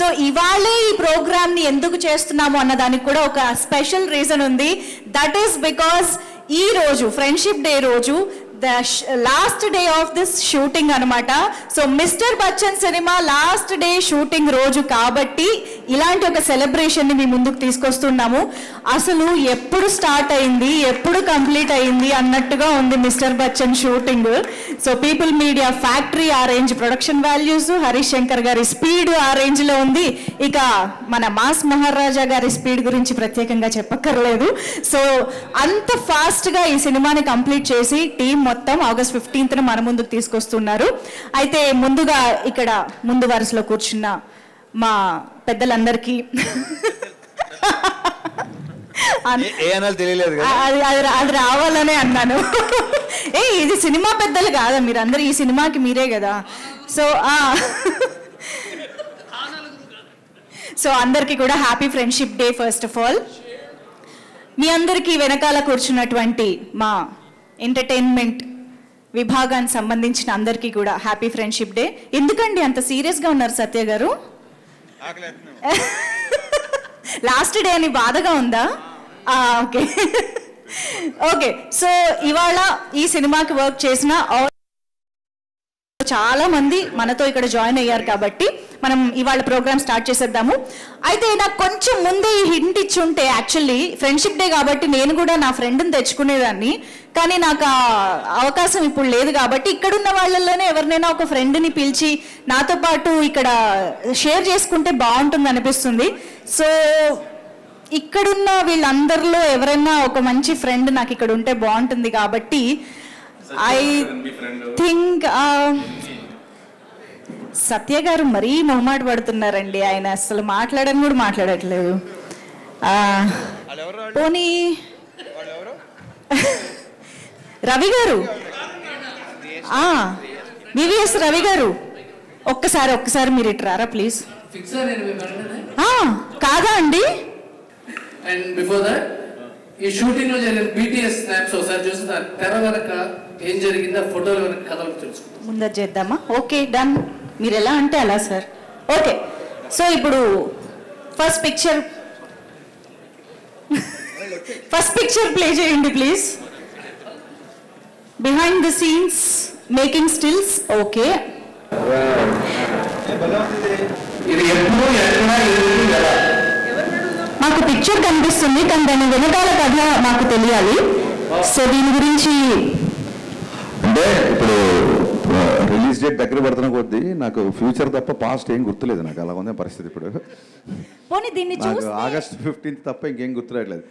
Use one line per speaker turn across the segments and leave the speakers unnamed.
So ఇవాళే ఈ ప్రోగ్రామ్ని ఎందుకు చేస్తున్నాము అన్నదానికి కూడా ఒక స్పెషల్ రీజన్ ఉంది. దట్ ఈస్ బికాస్ ఈ రోజు ఫ్రెండ్షిప్ డే రోజు the last day of this shooting అనమాట. So mister Bachchan cinema last day shooting రోజు కాబట్టి ఇలాంటి ఒక సెలబ్రేషన్ని మీ ముందుకు తీసుకొస్తున్నాము. అసలు ఎప్పుడు స్టార్ట్ అయింది, ఎప్పుడు కంప్లీట్ అయింది అన్నట్టుగా ఉంది mister Bachchan shooting. So People Media Factory ఆ range production values, Harish Shankar గారి స్పీడ్ ఆ రేంజ్లో ఉంది. ఇక మన మాస్ మహారాజా గారి స్పీడ్ గురించి ప్రత్యేకంగా చెప్పక్కర్లేదు. సో అంత ఫాస్ట్గా ఈ సినిమాని కంప్లీట్ చేసి టీం మొత్తం ఆగస్ట్ 15న మన ముందుకు తీసుకొస్తున్నారు. అయితే ముందుగా ఇక్కడ ముందు వరుసలో కూర్చున్న మా పెద్దలందరికీ అది రావాలనే అన్నాను. ఇది సినిమా పెద్దలు కాదా, మీరు అందరు ఈ సినిమాకి మీరే కదా. సో అందరికీ కూడా happy friendship day. First of all మీ అందరికీ వెనకాల కూర్చున్నటువంటి మా ఎంటర్టైన్మెంట్ విభాగానికి సంబంధించిన అందరికీ కూడా హ్యాపీ ఫ్రెండ్షిప్ డే. ఎందుకండి అంత సీరియస్గా ఉన్నారు సత్య గారు? లాస్ట్ డే అని బాధగా ఉందా? Okay okay. సో ఇవాళ ఈ సినిమాకి వర్క్ చేసిన చాలా మంది మనతో ఇక్కడ జాయిన్ అయ్యారు కాబట్టి మనం ఇవాళ ప్రోగ్రామ్ స్టార్ట్ చేసేద్దాము. అయితే నాకు కొంచెం ముందే ఈ హింట్ ఇచ్చుంటే యాక్చువల్లీ ఫ్రెండ్షిప్ డే కాబట్టి నేను కూడా నా ఫ్రెండ్ని తెచ్చుకునేదాన్ని. కానీ నాకు ఆ అవకాశం ఇప్పుడు లేదు కాబట్టి ఇక్కడున్న వాళ్ళల్లోనే ఎవరినైనా ఒక ఫ్రెండ్ని పిలిచి నాతో పాటు ఇక్కడ షేర్ చేసుకుంటే బాగుంటుంది అనిపిస్తుంది. సో ఇక్కడున్న వీళ్ళందరిలో ఎవరైనా ఒక మంచి ఫ్రెండ్ నాకు ఇక్కడ ఉంటే బాగుంటుంది కాబట్టి ఐ థింక్ సత్య గారు మరీ మొహమాట పడుతున్నారండి. ఆయన అసలు మాట్లాడని కూడా మాట్లాడట్లేదు. పోనీ రవి గారు, వివిఎస్ రవి గారు, ఒక్కసారి మీరు ఇటు రారా ప్లీజ్. కాదా అండి?
అండ్ బిఫోర్ దట్ ఈ షూటింగ్ లో జరిగిన BTS స్నాప్స్ ఒకసారి చూసి తెర వెనక ఏం జరిగిందో ఫోటోల వెనక కథలు తెలుసుకుంటాం.
ముందర చేద్దామా? Okay done. మీరు ఎలా అంటే అలా సార్. ఓకే సో ఇప్పుడు ఫస్ట్ పిక్చర్ ప్లే చేయండి please. Behind the scenes making stills. Okay మాకు పిక్చర్ కనిపిస్తుంది కానీ దాని వెనకాల కథ మాకు తెలియాలి. సో దీని గురించి
అంటే ఇప్పుడు రిలీజ్ డేట్ దగ్గర పడుతున్న కొద్దీ నాకు ఫ్యూచర్ తప్ప పాస్ట్ ఏం గుర్తులేదు. నాకు అలా ఉంది పరిస్థితి. ఇప్పుడు నాకు ఆగస్ట్ 15 తప్ప ఇంకేం గుర్తురాట్లేదు.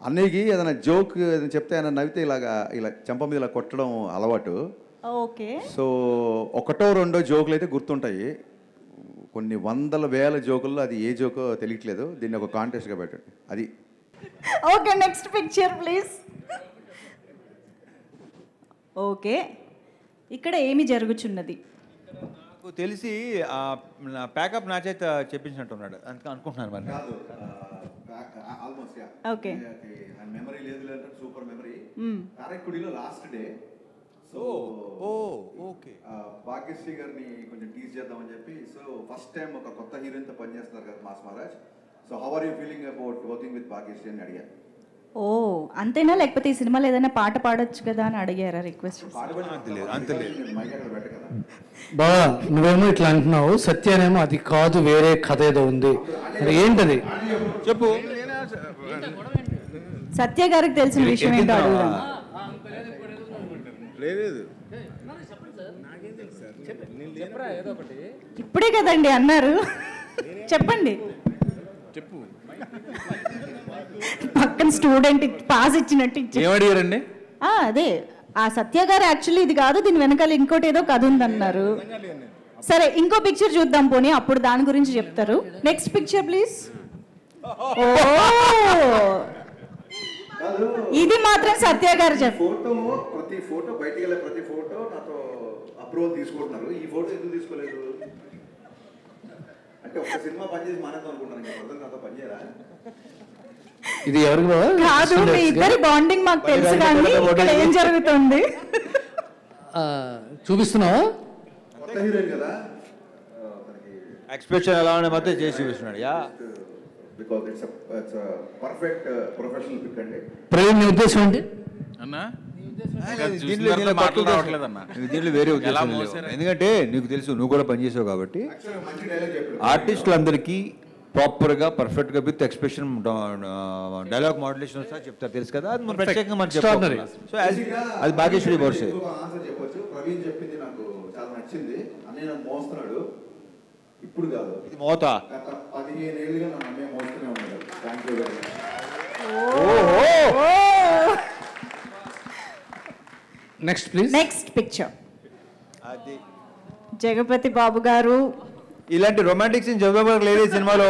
అన్నయ్యకి ఏదైనా జోక్ ఏదైనా చెప్తే ఆయన నవ్వితే ఇలా చెంప మీద ఇలా కొట్టడం అలవాటు.
ఓకే
సో ఒకటో రెండో జోకులు అయితే గుర్తుంటాయి. కొన్ని వందల వేల జోకుల్లో అది ఏ జోకో తెలియట్లేదు. దీన్ని ఒక కాంటెస్ట్గా పెట్టండి. అది
okay. Next picture please. Okay ఇక్కడ ఏమి జరుగుచున్నది?
నాకు తెలిసి ప్యాకప్ నా చేత చెప్పించినట్టున్నాడు అనుకుంటున్నాను. మరి
ఓకే
మెమరీ లేదు, సూపర్ మెమరీ. కారైక్కుడిలో last day. So
okay
Bhagyashri గారిని కొంచెం టీజ్ చేద్దామని చెప్పి. సో ఫస్ట్ టైం ఒక కొత్త హీరోయిన్తో పనిచేస్తున్నారు కదా mass Maharaj. So how are you feeling about working with Bhagyashri అని అడిగారు.
ఓ అంతేనా? లేకపోతే ఈ సినిమాలో ఏదైనా పాట పాడొచ్చు కదా అని అడిగారా రిక్వెస్ట్?
బాబా నువ్వేమో ఇట్లా అంటున్నావు, సత్యనేమో అది కాదు వేరే కథ ఏదో ఉంది. మరి ఏంటది
చెప్పు.
సత్య గారికి తెలిసిన విషయం ఏంటో అడుగుదాం. ఇప్పుడే కదండి అన్నారు, చెప్పండి. పక్కన స్టూడెంట్ పాస్ ఇచ్చినట్టు
ఏమడిగారండి?
అదే ఆ సత్య గారు యాక్చువల్లీ ఇది కాదు, దీని వెనకాల ఇంకోటి ఏదో కథ ఉందన్నారు. సరే ఇంకో పిక్చర్ చూద్దాం పోనీ, అప్పుడు దాని గురించి చెప్తారు. Next picture please. ఇది మాత్రం సత్య గారు
ఫోటో, ప్రతి ఫోటో బయటికి వెళ్ళే ప్రతి ఫోటో నాతో అప్రూవల్ తీసుకుంటున్నారు. ఈ ఫోటో ఎందుకు తీసుకోలేదు అంటే ఒక సినిమా పనిచేసి మానేద్దాం అనుకుంటాను. నాతో పనిచేయరా?
ఇది ఎవరికి
కాదు, మీ ఇద్దరి బాండింగ్ మాకు తెలుసు కానీ ఇక్కడ ఏం జరుగుతుంది
చూపిస్తున్నావా?
కొత్త హీరోయిన్ కదా,
ఎక్స్ప్రెషన్ ఎలా ఉండే మొత్తం చేసి చూపిస్తున్నాడు. Yeah,
because it's perfect professional pick అండి.
ప్రవీణ్ నీ ఉద్దేశం ఏంటి
అన్నా
దీంట్లో వేరే ఉద్దేశం లేదు. ఎందుకంటే నీకు తెలుసు, నువ్వు కూడా పనిచేసావు కాబట్టి ఆర్టిస్టులందరికీ ప్రాపర్గా పర్ఫెక్ట్గా విత్ ఎక్స్ప్రెషన్ డైలాగ్ మాడ్యులేషన్ వస్తా చెప్తారు, తెలుసు కదా. అది మనం ప్రత్యేకంగా మనం చెప్తాం. సో అది భాగ్యశ్రీ బోర్సే.
ఆన్సర్ చెప్పొచ్చు. ప్రవీణ్ చెప్పింది నాకు చాలా నచ్చింది. అన్నయ్య నన్ను మోస్తున్నాడు, ఇప్పుడు కాదు,
ఇది మోత.
గత 15 ఏళ్ళుగా నన్ను అన్నయ్య మోస్తూనే ఉన్నాడు. Thank you very much.
Next please.
Next picture
అది
జగపతి బాబు గారు.
ఇలాంటి రొమాంటిక్ సీన్ చదువుకోవడానికి లేదు ఈ సినిమాలో.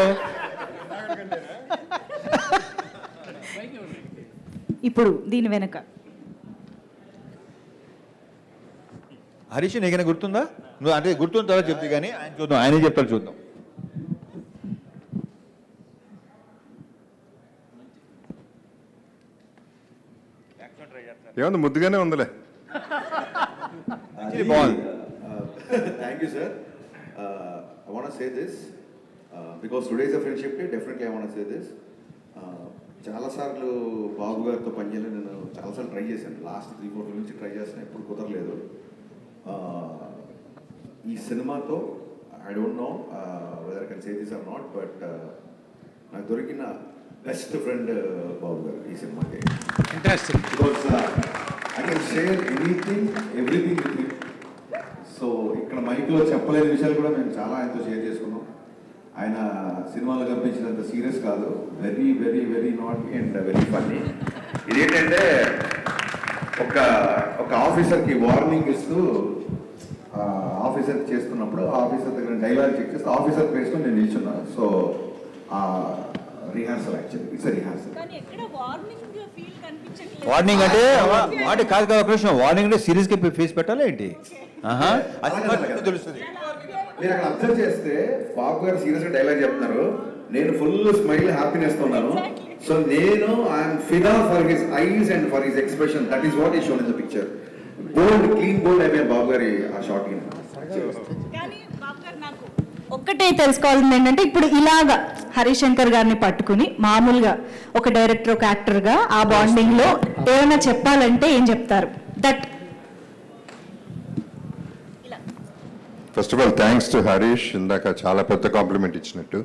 ఇప్పుడు దీని వెనక
హరీష్ నీకైనా గుర్తుందా? నువ్వు అంటే గుర్తున్న తర్వాత చెప్తే కానీ ఆయన చూద్దాం, ఆయనే చెప్తారు, చూద్దాం.
ఏముంది, ముద్దుగానే ఉందిలే.
బాగుంది.
Thank you, sir. I want to say this because today is a friendship day. Definitely, I want to say this. చాలాసార్లు బాబు గారితో పనిచేయాలని నేను చాలాసార్లు ట్రై చేశాను. లాస్ట్ 3-4 నుంచి ట్రై చేస్తాను, ఎప్పుడు కుదరలేదు. ఈ సినిమాతో I don't know whether I can say this or not, but నాకు దొరికిన బెస్ట్ ఫ్రెండ్ బాబు గారు ఈ సినిమాకి.
Interesting.
Because I can share everything with him. So ఇక్కడ మైక్లో చెప్పలేని విషయాలు కూడా మేము చాలా ఆయనతో షేర్ చేసుకున్నాం. ఆయన సినిమాలో కనిపించినంత సీరియస్ కాదు, very very very naughty and very funny. ఇదేంటంటే ఒక ఆఫీసర్కి వార్నింగ్ ఇస్తూ ఆఫీసర్ చేస్తున్నప్పుడు ఆఫీసర్ దగ్గర డైలాగ్ చెక్ చేస్తే ఆఫీసర్ ప్లేస్లో నేను నిల్చున్నాను. So rehearsal, actually it's rehearsal.
Warning అంటే వాటి కాదు కదా కృష్ణ, వార్నింగ్ అంటే సీరియస్ గా ఫేస్ పెట్టాలి ఏంటి? తెలుస్తుంది.
మీరు అక్కడ అబ్జర్వ్ చేస్తే బాబు గారు సీరియస్ గా డైలాగ్ చెప్తున్నారు, నేను ఫుల్ స్మైల్ హ్యాపీనెస్ ఉన్నాను. సో నేను ఐఎమ్ ఫిదా for his eyes and for his expression. That is what is shown in the picture. Bold, clean bold అయిపోయింది బాబు గారి ఆ షాట్.
ఒక్కటే తెలుసుకోవాల్సింది ఏంటంటే, ఇప్పుడు ఇలాగా హరిశంకర్ గారిని పట్టుకుని మామూలుగా ఒక డైరెక్టర్, ఒక యాక్టర్గా ఆ బాండింగ్ లో ఏమైనా చెప్పాలంటే ఏం చెప్తారు? That
first of all thanks to Harish, ఇందాక చాలా పెద్ద కాంప్లిమెంట్ ఇచ్చినట్టు.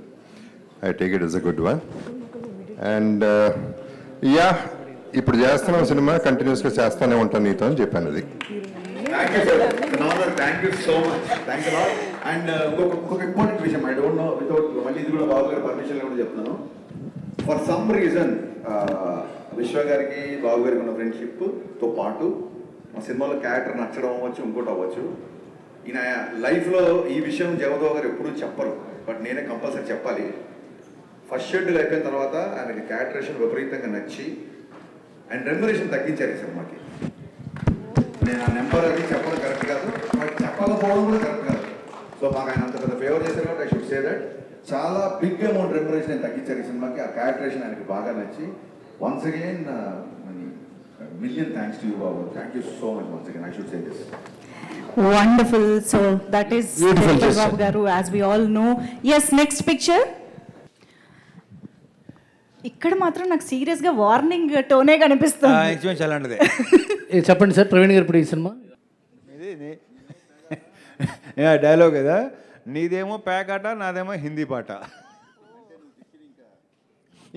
I take it is a good one. And yeah, ఇప్పుడు చేస్తున్న సినిమా కంటిన్యూస్గా చేస్తూనే ఉంటాను నీతో అని చెప్పాను. అది
thank you sir. Thank you so much. Thank you lot. And ఇంకొక ఇంపార్టెంట్ విషయం, ఐ డోంట్ నో వితౌట్, మళ్ళీ ఇది కూడా బాబు గారి పర్మిషన్ కూడా చెప్తున్నాను. ఫర్ సమ్ రీజన్ విశ్వ గారికి బాబు గారికి ఉన్న ఫ్రెండ్షిప్తో పాటు మా సినిమాలో క్యారెక్టర్ నచ్చడం అవ్వచ్చు, ఇంకోటి అవ్వచ్చు. ఈయన లైఫ్లో ఈ విషయం జగదేవ్ గారు ఎప్పుడూ చెప్పరు, బట్ నేనే కంపల్సరీ చెప్పాలి. ఫస్ట్ షెడ్యూల్ అయిపోయిన తర్వాత ఆయనకి క్యారెక్టరేషన్ విపరీతంగా నచ్చి అండ్ రెమ్యునరేషన్ తగ్గించారు ఈ సినిమాకి. నేను ఆ నెంబర్ అది చెప్పడం కరెక్ట్ కాదు, బట్ చెప్పకపోవడం కూడా కరెక్ట్ కాదు. సో మాకు ఆయన అంత పెద్ద ఫేవర్ చేశారు కాబట్టి ఐ షుడ్ సే దట్. చాలా బిగ్ అమౌంట్ రెమ్యునరేషన్ ఆయన తగ్గించారు ఈ సినిమాకి. ఆ క్యారెక్టరేషన్ ఆయనకి బాగా నచ్చి once again million thanks to you, Babu. Thank you so much once again. I should say this.
Wonderful. So that is
Beautiful,
Jagpati Babu garu, as we all know. Yes, next picture. ఇక్కడ మాత్రం నాకు serious గా warning టోనే కనిపిస్తుంది.
అలాంటిదే.
చెప్పండి sir, Praveen గారు ఇప్పుడు ఈ సినిమా
డైలాగ్ కదా, నీదేమో ప్యాకాట, నాదేమో హిందీ పాట.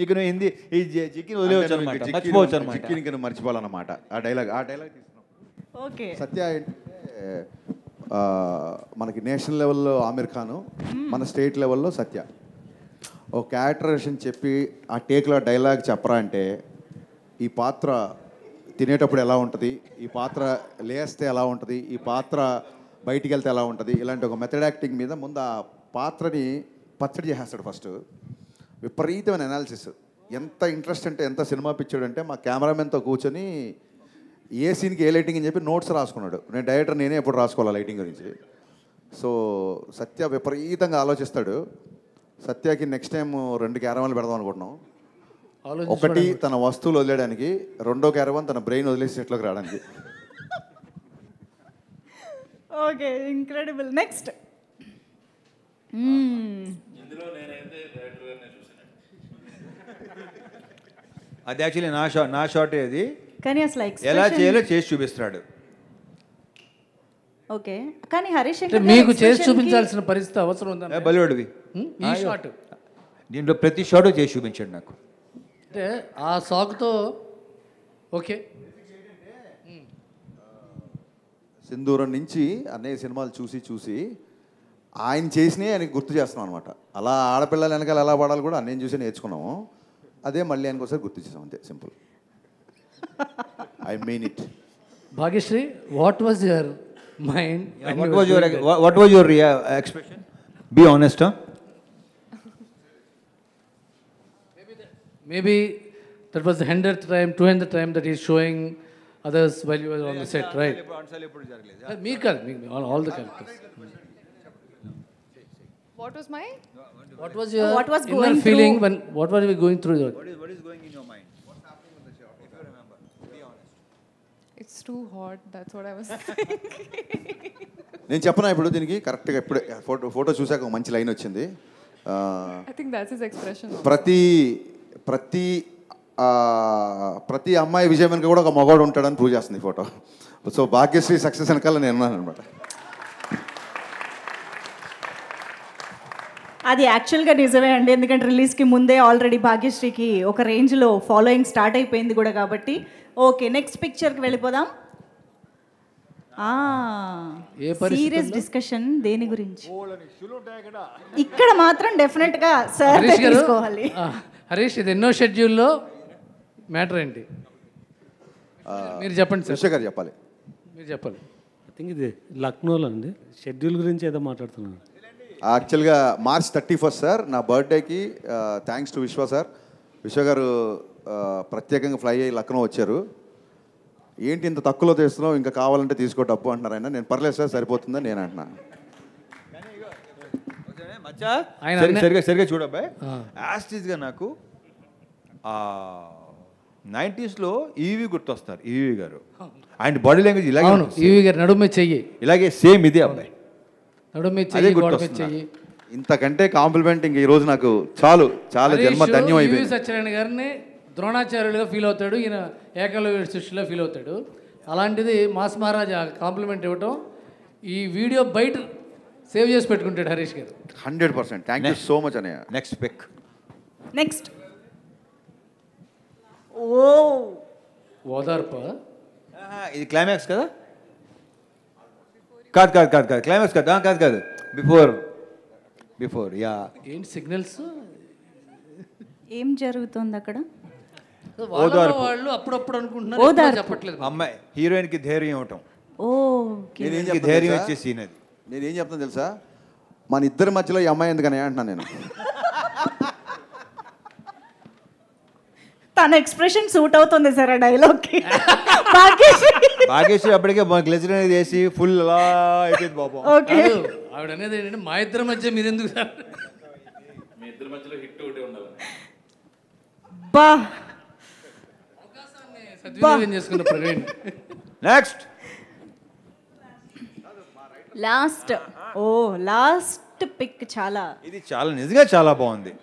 ఇక నువ్వు హిందీ ఈ చిక్కిని వదిలేవచ్చు అనమాట, మర్చిపోవచ్చు అనమాట.
చిక్కిని మర్చిపోవాలన్నమాట ఆ డైలాగ్ తీసుకున్నాం.
ఓకే.
సత్య అంటే మనకి నేషనల్ లెవెల్లో ఆమిర్ ఖాను, మన స్టేట్ లెవెల్లో సత్య. ఒక క్యారెక్టరేషన్ చెప్పి ఆ టేక్లో డైలాగ్ చెప్పరా అంటే, ఈ పాత్ర తినేటప్పుడు ఎలా ఉంటుంది, ఈ పాత్ర లేస్తే ఎలా ఉంటుంది, ఈ పాత్ర బయటికి వెళ్తే ఎలా ఉంటుంది, ఇలాంటి ఒక మెథడ్ యాక్టింగ్ మీద ముందు ఆ పాత్రని పచ్చడి చేసేస్తాడు ఫస్ట్. విపరీతమైన అనాలిసిస్. ఎంత ఇంట్రెస్ట్ అంటే, ఎంత సినిమా పిచ్చాడు అంటే, మా కెమెరామెన్తో కూర్చొని ఏ సీన్కి ఏ లైటింగ్ అని చెప్పి నోట్స్ రాసుకున్నాడు. నేను డైరెక్టర్ నేనే ఎప్పుడు రాసుకోవాలి లైటింగ్ గురించి. సో సత్య విపరీతంగా ఆలోచిస్తాడు. సత్యకి నెక్స్ట్ టైం 2 క్యారవాన్లు పెడదాం అనుకుంటున్నాం. ఒకటి తన వస్తువులు వదిలేయడానికి, 2వ క్యారవాన్ తన బ్రెయిన్ వదిలేసి సెట్లోకి రావడానికి.
Okay, incredible. నెక్స్ట్
అది యాక్చువల్లీ నా షాటే అది.
కానీ అసలు
ఎలా చేయాలో చేసి చూపిస్తున్నాడు.
ఓకే, కానీ హరీష్
మీకు చేసి చూపించాల్సిన పరిస్థితి అవసరం ఉందా?
బలివాడివి
ఈ షాట్
దీంట్లో ప్రతి షాటు చేసి చూపించాడు నాకు.
అంటే ఆ సాకుతో ఓకే.
సింధూరం నుంచి అన్నయ్య సినిమాలు చూసి ఆయన చేసినవి ఆయనకి గుర్తు చేస్తున్నాం అనమాట. అలా ఆడపిల్లల వెనకాల ఎలా పడాలి కూడా అన్నయ్యని చూసి నేర్చుకున్నాము. అదే మళ్ళీ ఆయనకు ఒకసారి గుర్తు చేసాం, అంతే, simple. I mean it.
Bhagyashri, what was your mind?
What was your expression? Be honest, huh?
Maybe that was the 100th time, 200th time that he's showing others while you were on the set, right? Me kaadu, all the characters.
What was my?
What was your
What was
inner
going
feeling
through?
when? What were we going through?
What is going in your mind? What's happening with the shot? If you remember, be honest.
It's too hot. That's what I was thinking.
నేను చెప్పనా ఇప్పుడు దీనికి కరెక్ట్గా ఇప్పుడే photo చూసాక ఒక మంచి line వచ్చింది.
I think that's his expression.
ప్రతి అమ్మాయి విజయం వెనుక కూడా ఒక మగవాడు ఉంటాడని ప్రూవ్ చేస్తుంది ఈ ఫోటో. సో భాగ్యశ్రీ సక్సెస్ వెనకాల నేను ఉన్నాను అనమాట.
అది యాక్చువల్గా నిజమే అండి, ఎందుకంటే రిలీజ్కి ముందే ఆల్రెడీ భాగ్యశ్రీకి ఒక రేంజ్లో ఫాలోయింగ్ స్టార్ట్ అయిపోయింది కూడా కాబట్టి. ఓకే, నెక్స్ట్ పిక్చర్కి వెళ్ళిపోదాం. సీరియస్ డిస్కషన్ దేని గురించి? ఇక్కడ మాత్రం డెఫినెట్గా సార్ తీసుకోవాలి.
హరీష్, ఇది ఎన్నో షెడ్యూల్లో మ్యాటర్ ఏంటి? మీరు చెప్పండి సార్.
విశ్వ గారు చెప్పాలి.
మీరు చెప్పాలి.
ఐ థింక్ ఇది లక్నోలో అండి. షెడ్యూల్ గురించి ఏదో మాట్లాడుతున్నాను.
యాక్చువల్గా March 31st సార్, నా బర్త్డేకి థ్యాంక్స్ టు విశ్వ సార్. విశ్వ గారు ప్రత్యేకంగా ఫ్లై అయ్యి లక్నో వచ్చారు. ఏంటి ఇంత తక్కువలో తెస్తున్నావు, ఇంకా కావాలంటే తీసుకో డబ్బు అంటున్నారు ఆయన. నేను పర్లేదు సార్, సరిపోతుందని నేను అంటున్నా.
సరిగా చూడబ్బాయి, యాస్టీస్గా నాకు 90sలో ఈవీ గుర్తొస్తారు. ఈవీ గారు ఆయన బాడీ లాంగ్వేజ్ ఇలాగే,
ఈవీ గారు నడుమే చెయ్యి
ఇలాగే సేమ్ ఇదే అబ్బాయి,
నడుమే చెయ్యి.
ఇంతకంటే కాంప్లిమెంట్ ఇంక ఈ రోజు నాకు చాలు, చాలా జన్మ ధన్యం అయిపోయింది.
సత్యనారాయణ గారిని ద్రోణాచార్యులుగా ఫీల్ అవుతాడు, ఈయన ఏకలవ్య సృష్టిలో ఫీల్ అవుతాడు. అలాంటిది మాస్ మహారాజ్ కాంప్లిమెంట్ ఇవ్వటం, ఈ వీడియో బయట సేవ్ చేసి పెట్టుకుంటాడు Harish garu.
100%. Thank you so much అన్నయ్య.
Next pick.
నెక్స్ట్
ఓదార్ప.
ఇది క్లైమాక్స్ కదా? కాదు క్లైమాక్స్ కాదు. Before yeah.
ఏంటి సిగ్నల్స్?
ఏం జరుగుతుంది అక్కడ?
వాళ్ళు అప్పుడప్పుడు అనుకుంటున్నారు, చెప్పట్లేదు.
అమ్మాయి హీరోయిన్ కి ధైర్యం ఇవ్వటం. ధైర్యం వచ్చే సీన్ అది.
నేనేం చెప్తాను తెలుసా, మన ఇద్దరి మధ్యలో ఈ అమ్మాయి ఎందుకని అంటున్నాను నేను.
తన ఎక్స్ప్రెషన్ సూట్ అవుతుంది సార్ ఆ డైలాగ్కి.
భాగ్యశ్రీ అప్పటికే గ్లెజర్ అనేది వేసి ఫుల్ అలా అయిపోయింది బాబు.
ఆవిడ అనేది ఏంటంటే, మా ఇద్దరి మధ్య మీరెందుకు సార్,
మీ ఇద్దరి మధ్యలో హిట్ ఒకటే ఉండాలి.
అవకాశాన్ని సద్వినియోగం చేసుకున్న ప్రవీణ్.
Next
last pick.
ఇది చాలా నిజంగా చాలా బాగుంది,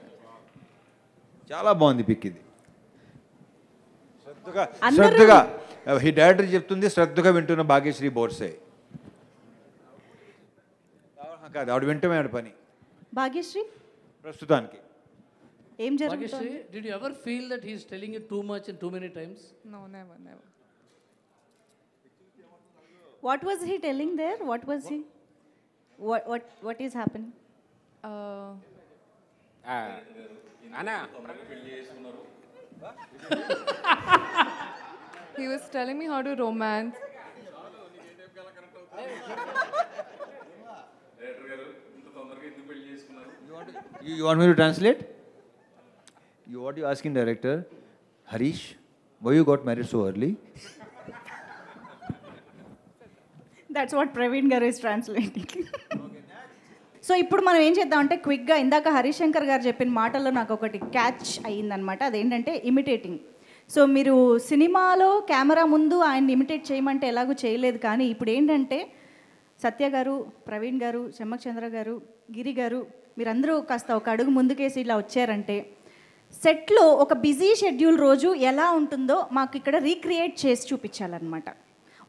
పిక్ ఇది. శ్రద్ధగా ఈ డైరెక్టర్ చెప్తుంది, శ్రద్ధగా వింటున్న భాగ్యశ్రీ బోర్సే కాదు, ఆవిడ వింటమే ఆవిడ పని.
భాగ్యశ్రీ
ప్రస్తుతానికి
ఏం జరుగుతుంది?
Bhagyashri, did you ever feel that he is telling you too much and too many times?
No, never.
What was he telling there? What was he? What is happening?
He was telling me how to romance.
You want me to translate? What you asking director? Harish, why you got married so early?
That's what Praveen garu is translating. So ఇప్పుడు మనం ఏం చేద్దామంటే క్విక్గా, ఇందాక హరిశంకర్ గారు చెప్పిన మాటల్లో నాకు ఒకటి క్యాచ్ అయ్యిందనమాట. అదేంటంటే ఇమిటేటింగ్. సో మీరు సినిమాలో కెమెరా ముందు ఆయన్ని ఇమిటేట్ చేయమంటే ఎలాగూ చేయలేదు, కానీ ఇప్పుడు ఏంటంటే సత్య గారు, ప్రవీణ్ గారు, చెమ్మక్ చంద్ర గారు, గిరి గారు మీరందరూ కాస్త ఒక అడుగు ముందుకేసి ఇలా వచ్చారంటే, సెట్లో ఒక బిజీ షెడ్యూల్ రోజు ఎలా ఉంటుందో మాకు ఇక్కడ రీక్రియేట్ చేసి చూపించాలన్నమాట.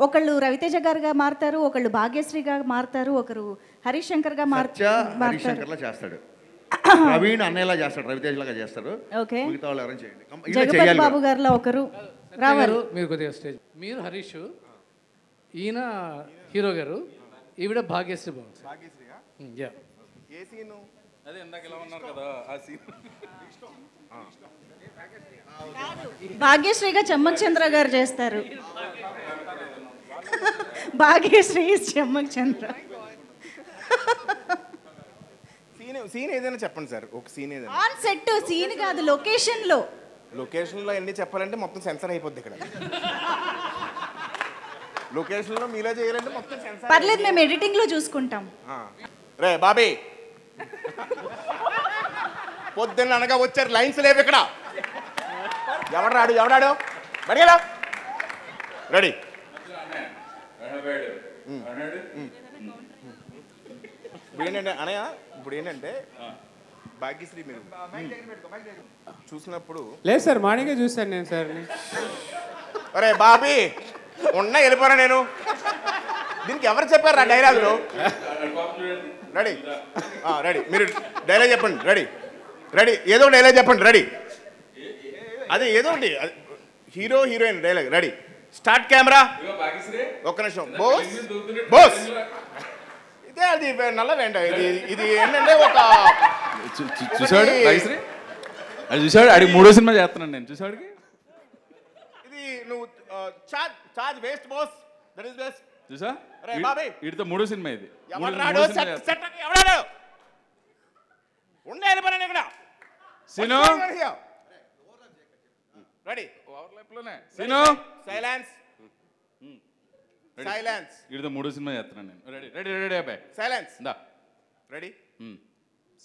ఒకళ్ళు రవితేజ గారుగా మారుతారు, ఒకళ్ళు భాగ్యశ్రీగా మారుతారు, ఒకరు హరీష్ శంకర్గా
హరీష్ శంకర్లా చేస్తాడు, ప్రవీణ్ అన్నయ్యలా చేస్తాడు, రవితేజలాగా చేస్తారు.
ఓకే,
మిగతా వాళ్ళు ఎవరైనా చేయండి.
జగపతి బాబు గారిలో ఒకరు రావాలి.
మీరు కొద్దిగా స్టేజ్, మీరు హరీష్, ఈయన హీరో గారు, ఈవిడ భాగ్యశ్రీ బాగుంది.
అదే ఇందాక ఇలా ఉన్నారు కదా ఆ సీన్.
భాగ్యశ్రీగా చెమ్మక్ చంద్ర గారు చేస్తారు. భాగ్యశ్రీ చెమ్మక్ చంద్ర.
సీన్ ఏదైనా చెప్పండి సార్, ఒక సీన్ ఏదైనా.
ఆన్ సెట్ సీన్ కాదు, లొకేషన్ లో.
లొకేషన్ లో ఎన్ని చెప్పాలంటే మొత్తం సెన్సర్ అయిపోద్ది ఇక్కడ. లొకేషన్ లో మీలా చేయాలంటే మొత్తం సెన్సర్.
పర్లేదు, మేము ఎడిటింగ్ లో చూసుకుంటాం.
రే బాబీ, పొద్దున్న అనగా వచ్చారు, లైన్స్ లేవు ఇక్కడ. ఎవడాడు బడిగా రెడీ. ఇప్పుడు ఏంటంటే అనయ్య, ఇప్పుడు ఏంటంటే భాగ్యశ్రీ మీరు చూసినప్పుడు.
లేదు సార్, మార్నింగే చూశాను నేను సార్.
అరే బాబీ ఉన్నా వెళ్ళిపోరా నేను. దీనికి ఎవరు చెప్పారు ఆ డైలాగులు? రెడీ రెడీ, మీరు డైలాగ్ చెప్పండి. రెడీ ఏదో డైలాగ్ చెప్పండి. రెడీ, అదే ఏదో ఒకటి, hero heroine dialogue. Ready, start camera. ఒక్క నిమిషం. బోస్ ఇదే, అది నల్లవేంట. ఇది ఏంటంటే ఒక
చూసాడు భాగ్యశ్రీ, అది చూసాడు, అడిగి 3వ సినిమా చేస్తున్నాను నేను. చూసాడుకి
ఇది నువ్వు charge waste boss, that is best.
చూసా,
అరే బాబీ
వీటితో 3వ సినిమా ఇది.
ఎవడాడు ఉండే వెళ్ళిపోయాను ఇక్కడ.
Scene
ready,
scene
silence. Silence.
వీటితో 3వ సినిమా చేస్తున్నాను నేను. రెడీ అబ్బాయి,
సైలెన్స్.
దా
రెడీ,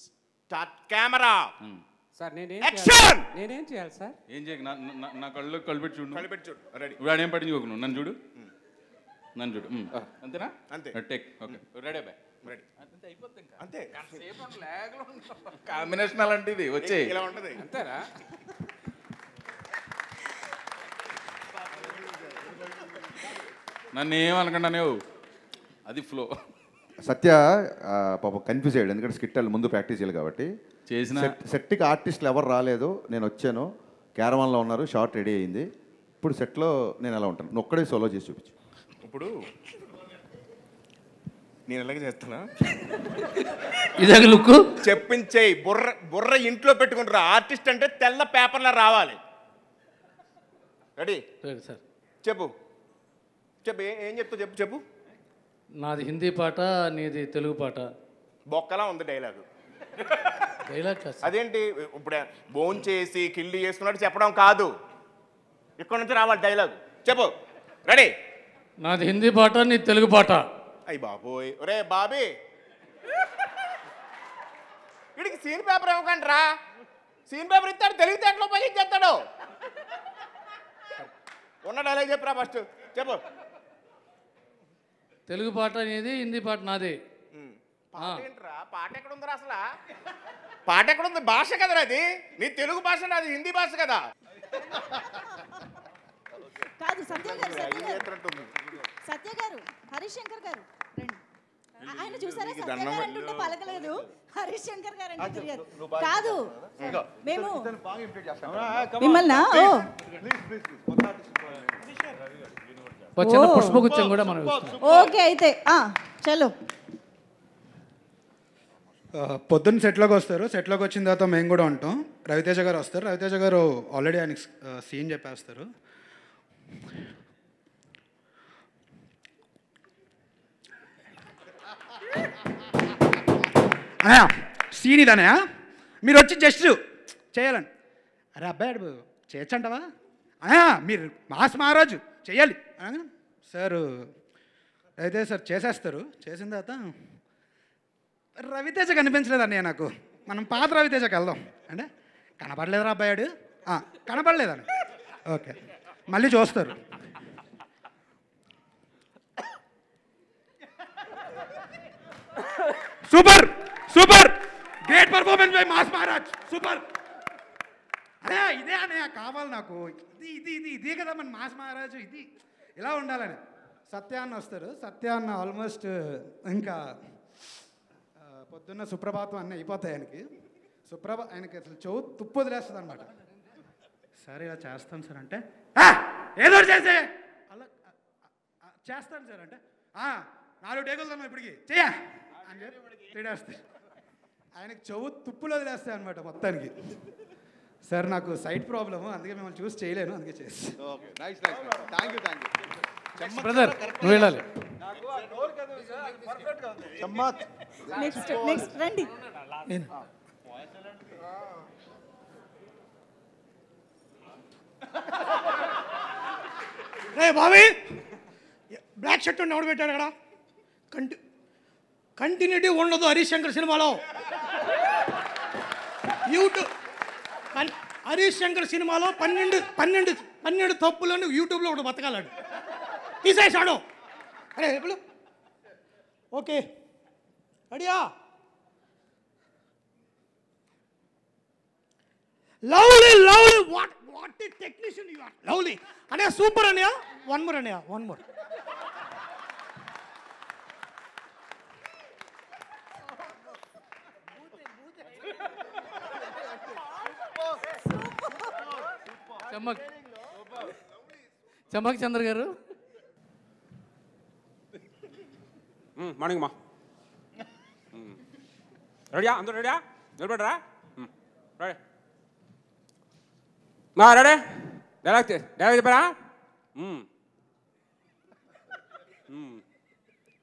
స్టార్ట్ కెమెరా.
సార్ నేనేం చేయాలి సార్?
ఏం చేయకు, నా కళ్ళు పెట్టి చూడు.
చూడు. రెడీ,
ఇప్పుడు ఆడేం పట్టించుకోకు, నువ్వు నన్ను చూడు. అంతేనా?
అంతే.
టేక్. ఓకే, రెడీ అబ్బాయి.
రెడీ,
అంతే అయిపోద్ది. ఇంకా
అంతే.
కాంబినేషన్ అలాంటిది వచ్చే
ఇలా ఉంటుంది.
అంతేనా?
నన్ను ఏమనుకుంటానే, అది ఫ్లో.
సత్య పాపం కన్ఫ్యూజ్ అయ్యాడు, ఎందుకంటే స్కిట్ ముందు ప్రాక్టీస్ చేయాలి కాబట్టి.
చేసిన
సెట్కి ఆర్టిస్టులు ఎవరు రాలేదు, నేను వచ్చాను, క్యారవాన్లో ఉన్నారు, షార్ట్ రెడీ అయింది. ఇప్పుడు సెట్లో నేను ఎలా ఉంటాను, నువ్వు ఒక్కడే సోలో చేసి చూపించు.
ఇప్పుడు నేను ఎలాగ చేస్తానా,
ఇదే లుక్
చెప్పించేయి. బుర్ర ఇంట్లో పెట్టుకుంటారు. ఆర్టిస్ట్ అంటే తెల్ల పేపర్లో రావాలి. రెడీ
సార్,
చెప్పు. ఏం చెప్తావు చెప్పు.
నాది హిందీ పాట, నీది తెలుగు పాట.
బొక్కలా ఉంది డైలాగు.
డైలాగ్
అదేంటి, ఇప్పుడు బోన్ చేసి కిల్లి చేసుకున్నట్టు చెప్పడం కాదు, ఇక్కడ నుంచి రావాలి డైలాగ్. చెప్పు. రెడీ,
నాది హిందీ పాట, నీది తెలుగు పాట.
అయ్యి బాబోయ్, ఒరే బాబీ వీడికి సీన్ పేపర్ ఇవ్వకండి రా. సీన్ పేపర్ ఇస్తాడు, తెలివితేటలో ఉపయోగించేస్తాడు. ఉన్న డైలాగ్ చెప్పురా ఫస్ట్. చెప్పు.
తెలుగు పాట నీది, హిందీ పాట నాది.
పాట ఏంట్రా, పాట ఎక్కడ ఉందిరా అసలు? పాట ఎక్కడ ఉంది? భాష కదరా అది. నీ తెలుగు భాష, నాది హిందీ భాష కదా.
కాదు సత్య గారు, హరీష్ శంకర్ గారు రండి. ఆయన చూసారా, సత్య గారు అంటుంటే పలకలేదు, హరీష్ శంకర్ గారు అంటే తిరిగారు. కాదు మేము మిమ్మల్ని
పుష్పగుచ్చం కూడా మనం.
ఓకే అయితే చలో.
పొద్దున్న సెట్లోకి వస్తారు, సెట్లోకి వచ్చిన తర్వాత మేము కూడా ఉంటాం. రవితేజ గారు వస్తారు, రవితేజ గారు ఆల్రెడీ ఆయనకి సీన్ చెప్పేస్తారు. అన్నయ్య సీన్ ఇదన్నయ్య, మీరు వచ్చి జస్ట్ చేయాలండి. అరే అబ్బాయి చేయొచ్చంటవా అన్నయ్య, మీరు మాస్ మహారాజు చెయ్యాలి సార్. అయితే సార్ చేసేస్తారు. చేసిన తర్వాత రవితేజ కనిపించలేదు అన్నయ్య నాకు. మనం పాత రవితేజకి వెళ్దాం అంటే, కనపడలేదురా అబ్బాయాడు, కనపడలేదని. ఓకే, మళ్ళీ చూస్తారు. Super super great performance by mass Maharaj, super. అదే ఇదే అనే కావాలి నాకు, ఇదే కదా మన మాస్ మహారాజ్, ఇది ఇలా ఉండాలని. సత్యాన్న వస్తారు, సత్యాన్న ఆల్మోస్ట్ ఇంకా పొద్దున్న సుప్రభాతం అన్నీ అయిపోతాయి ఆయనకి. ఆయనకి అసలు చెవు తుప్పు వదిలేస్తుంది అనమాట. సరే ఇలా చేస్తాను సార్ అంటే, ఏదో చేసే అలా చేస్తాను సార్ అంటే, 4 టేకులు తను ఇప్పటికి చెయ్య అని చెప్పి తిడేస్తాయి. ఆయనకి చెవు తుప్పులు వదిలేస్తాయి అనమాట మొత్తానికి. సార్ నాకు సైట్ ప్రాబ్లము, అందుకే మిమ్మల్ని చూసి చేయలేను, అందుకే చేస్తాను.
బ్రదర్ నువ్వు వెళ్ళాలి.
నెక్స్ట్ రండి.
రే బాబీ, బ్లాక్ షర్ట్ ఎవడు పెట్టాడు అక్కడ? కంటిన్యూటీ ఉండదు హరీష్ శంకర్ సినిమాలో. యూట్యూబ్ హరీష్ శంకర్ సినిమాలో 12 తప్పులను యూట్యూబ్లో ఒకటి బతకాలాడు, తీసేసాడు. అరే ఎప్పుడు ఓకే అడియా. Lovely lovely, what technician you are. Lovely అనే సూపర్ అనియా. వన్ మోర్ అనియా, వన్ మోర్.
చమ్మక్ చంద్ర గారు.
మార్నింగ్ మా. రెడీయా? అందరూ రెడీయా? నిలబడరా. రెడీ మా, రెడీ. డైలాగ్ చెప్పారా?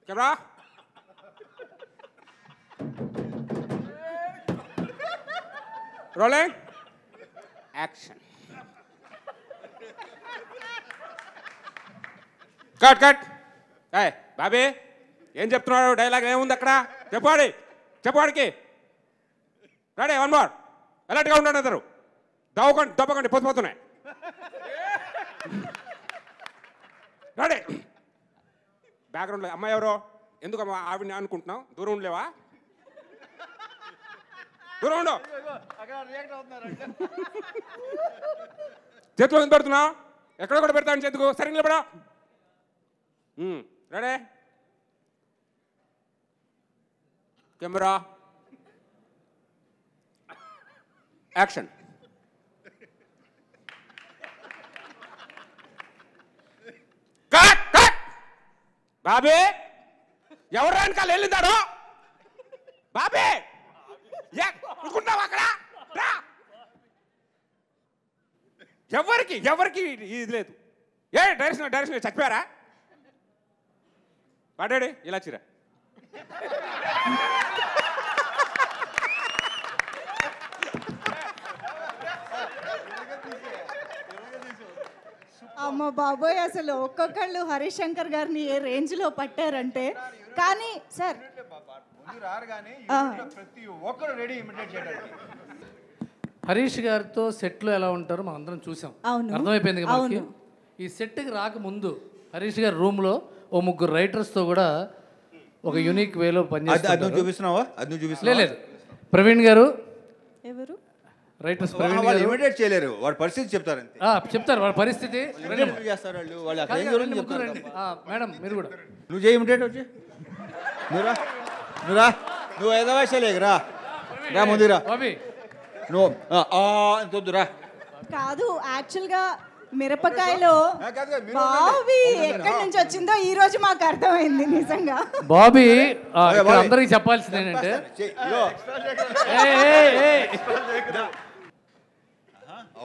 Camera rolling action. Cut cut. Bobby ఏం చెప్తున్నాడు? డైలాగ్ ఏముంది అక్కడ? చెప్పాడికి. Ready, one more. అలర్ట్గా ఉండండి అందరు. దవ్వకండి పొద్దుపోతున్నాయి. రెడీ. బ్యాక్గ్రౌండ్లో అమ్మాయి ఎవరో? ఎందుకు అమ్మా ఆవిడని అనుకుంటున్నావు? దూరం ఉండలేవా? దూరం ఉండు. చేతిలో ఎందుకు పెడుతున్నావు? ఎక్కడ కూడా పెడతాను చేతుకు. సరే నిలబడా. Ready, camera action. Cut cut. Bobby ఎవరు వెనకాల వెళ్ళిందాడు? బాబీ అనుకుంటావు అక్కడ? ఎవరికి ఇది లేదు. డైరెక్షన్ చచ్చిపోయారా? పడాడు ఇలా చిరా.
అమ్మ బాబోయ్, అసలు ఒక్కొక్కళ్ళు హరీష్ శంకర్ గారిని ఏ రేంజ్లో పట్టారంటే. కానీ సార్
ప్రతి ఒక్కరు రెడీ ఇమిటేట్ చేయడానికి.
హరీష్ గారితో సెట్లో ఎలా ఉంటారో మనం అందరం చూసాం, అర్థమైపోయింది కదా మనకి. ఈ సెట్కి రాకముందు హరీష్ గారి రూమ్లో ఓ 3 రైటర్స్తో కూడా ఒక యూనిక్ వేలో పనిచేస్తారు.
చూపిస్తున్నావా?
లేదు, ప్రవీణ్ గారు
ఎవరు
రైటర్స్?
వాళ్ళు ఇమిటేట్ చేయలేరు, వాడి పరిస్థితి చెప్తారు.
చెప్తారు వాళ్ళ పరిస్థితి.
చేస్తారు వాళ్ళు
మేడం మీరు కూడా
నువ్వు చేయి ఇమిటేట్. వచ్చి నువ్వు ఏదో వయసులేరా ముందురా. నువ్వు రా.
కాదు, యాక్చువల్గా మిరపకాయలో బాబీ ఎక్కడి నుంచి వచ్చిందో ఈ రోజు మాకు అర్థమైంది నిజంగా.
బాబీ అందరికి చెప్పాల్సింది ఏంటంటే,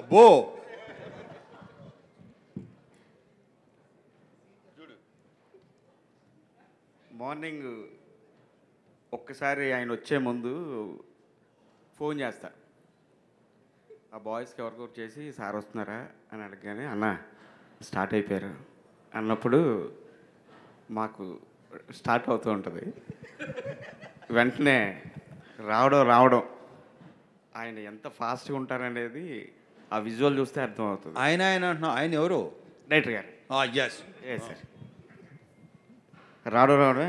అబ్బో మార్నింగ్ ఒక్కసారి ఆయన వచ్చే ముందు ఫోన్ చేస్తా, ఆ బాయ్స్కి ఎవరికొకరు చేసి సార్ వస్తున్నారా అని అడగగానే అన్న స్టార్ట్ అయిపోయారు అన్నప్పుడు మాకు స్టార్ట్ అవుతూ ఉంటుంది. వెంటనే రావడం ఆయన ఎంత ఫాస్ట్గా ఉంటారనేది ఆ విజువల్ చూస్తే అర్థమవుతుంది.
ఆయన అంటున్నావు, ఆయన ఎవరు?
డైరెక్టర్ గారు.
సార్
రావడమే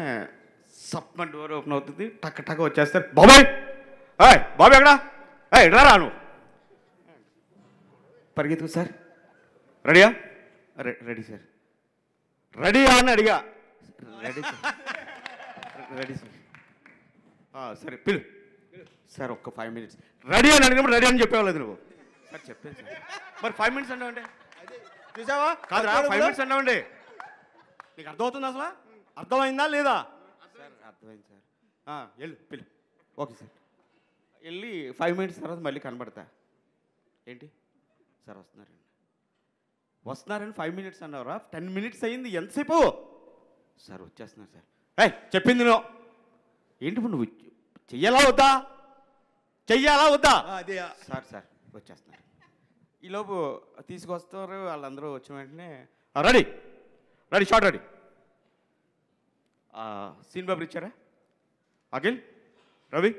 సప్మ డోర్ ఓపెన్ అవుతుంది, టక్ టక్ వచ్చేస్తారు. బాబాయ్ బాబు ఎక్కడా ఎట్లా రా నువ్వు పరిగెత్తు సార్ రెడీయా రెడీ సార్ రెడీయా అని అడిగా రెడీ సార్ రెడీ సార్ సరే పిలు సార్ ఒక్క 5 minutes రెడీ అని అడిగినప్పుడు రెడీ అని చెప్పేవాళ్ళది నువ్వు సార్ చెప్పాను సార్ మరి 5 minutes అన్నావండి చూసావా కాదురా 5 minutes అన్నావండి నీకు అర్థమవుతుంది అసలు అర్థమైందా లేదా సార్ అర్థమైంది సార్ వెళ్ళు పిలు ఓకే సార్ వెళ్ళి 5 minutes తర్వాత మళ్ళీ కనబడతా ఏంటి సార్ వస్తున్నారని 5 minutes అన్నారా 10 minutes అయింది ఎంతసేపు సార్ వచ్చేస్తున్నారు సార్ చెప్పింది నువ్వు ఏంటి ఇప్పుడు నువ్వు చెయ్యాలా వద్దా
అదే
సార్ వచ్చేస్తున్నారు ఈలోపు తీసుకొస్తారు వాళ్ళందరూ వచ్చిన వెంటనే రెడీ షార్ట్ రెడీ సీన్ బాబు ఇచ్చారా అఖిల్ రవి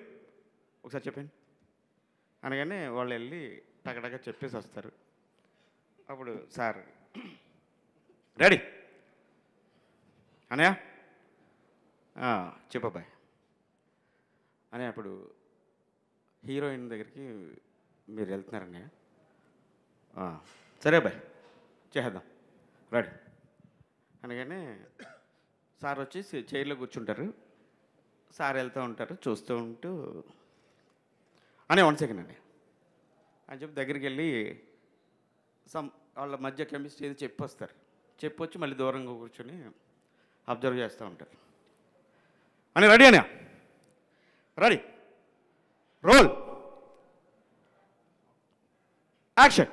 ఒకసారి చెప్పండి అనగానే వాళ్ళు వెళ్ళి టగటగా చెప్పేసి వస్తారు అప్పుడు సార్ రెడీ అనయ్య చెప్పబ్బాయ్ అని అప్పుడు హీరోయిన్ దగ్గరికి మీరు వెళ్తున్నారన్నయ్య సరే అబ్బాయి చేద్దాం రెడీ అనగానే సార్ వచ్చి చైర్లో కూర్చుంటారు సార్ వెళ్తూ ఉంటారు చూస్తూ ఉంటూ అనే 1 second అండి అని చెప్పి దగ్గరికి వెళ్ళి వాళ్ళ మధ్య కెమిస్ట్రీ ఏది చెప్పొచ్చి మళ్ళీ దూరంగా కూర్చొని అబ్జర్వ్ చేస్తూ ఉంటారు అని రెడీ రోల్ యాక్షన్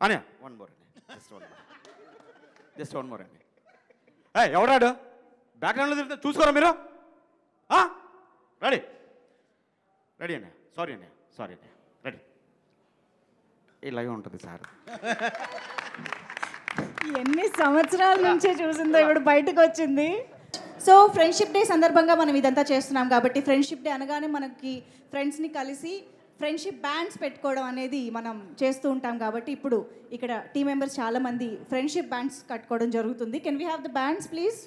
అని one more just one more అండి ఎవడాడు బ్యాక్గ్రౌండ్లో తిరిగితే చూసుకోరా మీరు రెడీ అన్నయ్య సారీ అన్నయ్య రెడీ ఇలాగే ఉంటుంది సార్
ఎన్ని సంవత్సరాల నుంచే చూసిందో ఇప్పుడు బయటకు వచ్చింది. సో ఫ్రెండ్షిప్ డే సందర్భంగా మనం ఇదంతా చేస్తున్నాం కాబట్టి ఫ్రెండ్షిప్ డే అనగానే మనకి ఫ్రెండ్స్ని కలిసి ఫ్రెండ్షిప్ బ్యాండ్స్ పెట్టుకోవడం అనేది మనం చేస్తూ ఉంటాం కాబట్టి ఇప్పుడు ఇక్కడ టీం మెంబర్స్ చాలామంది ఫ్రెండ్షిప్ బ్యాండ్స్ కట్టుకోవడం జరుగుతుంది. Can we have the bands please?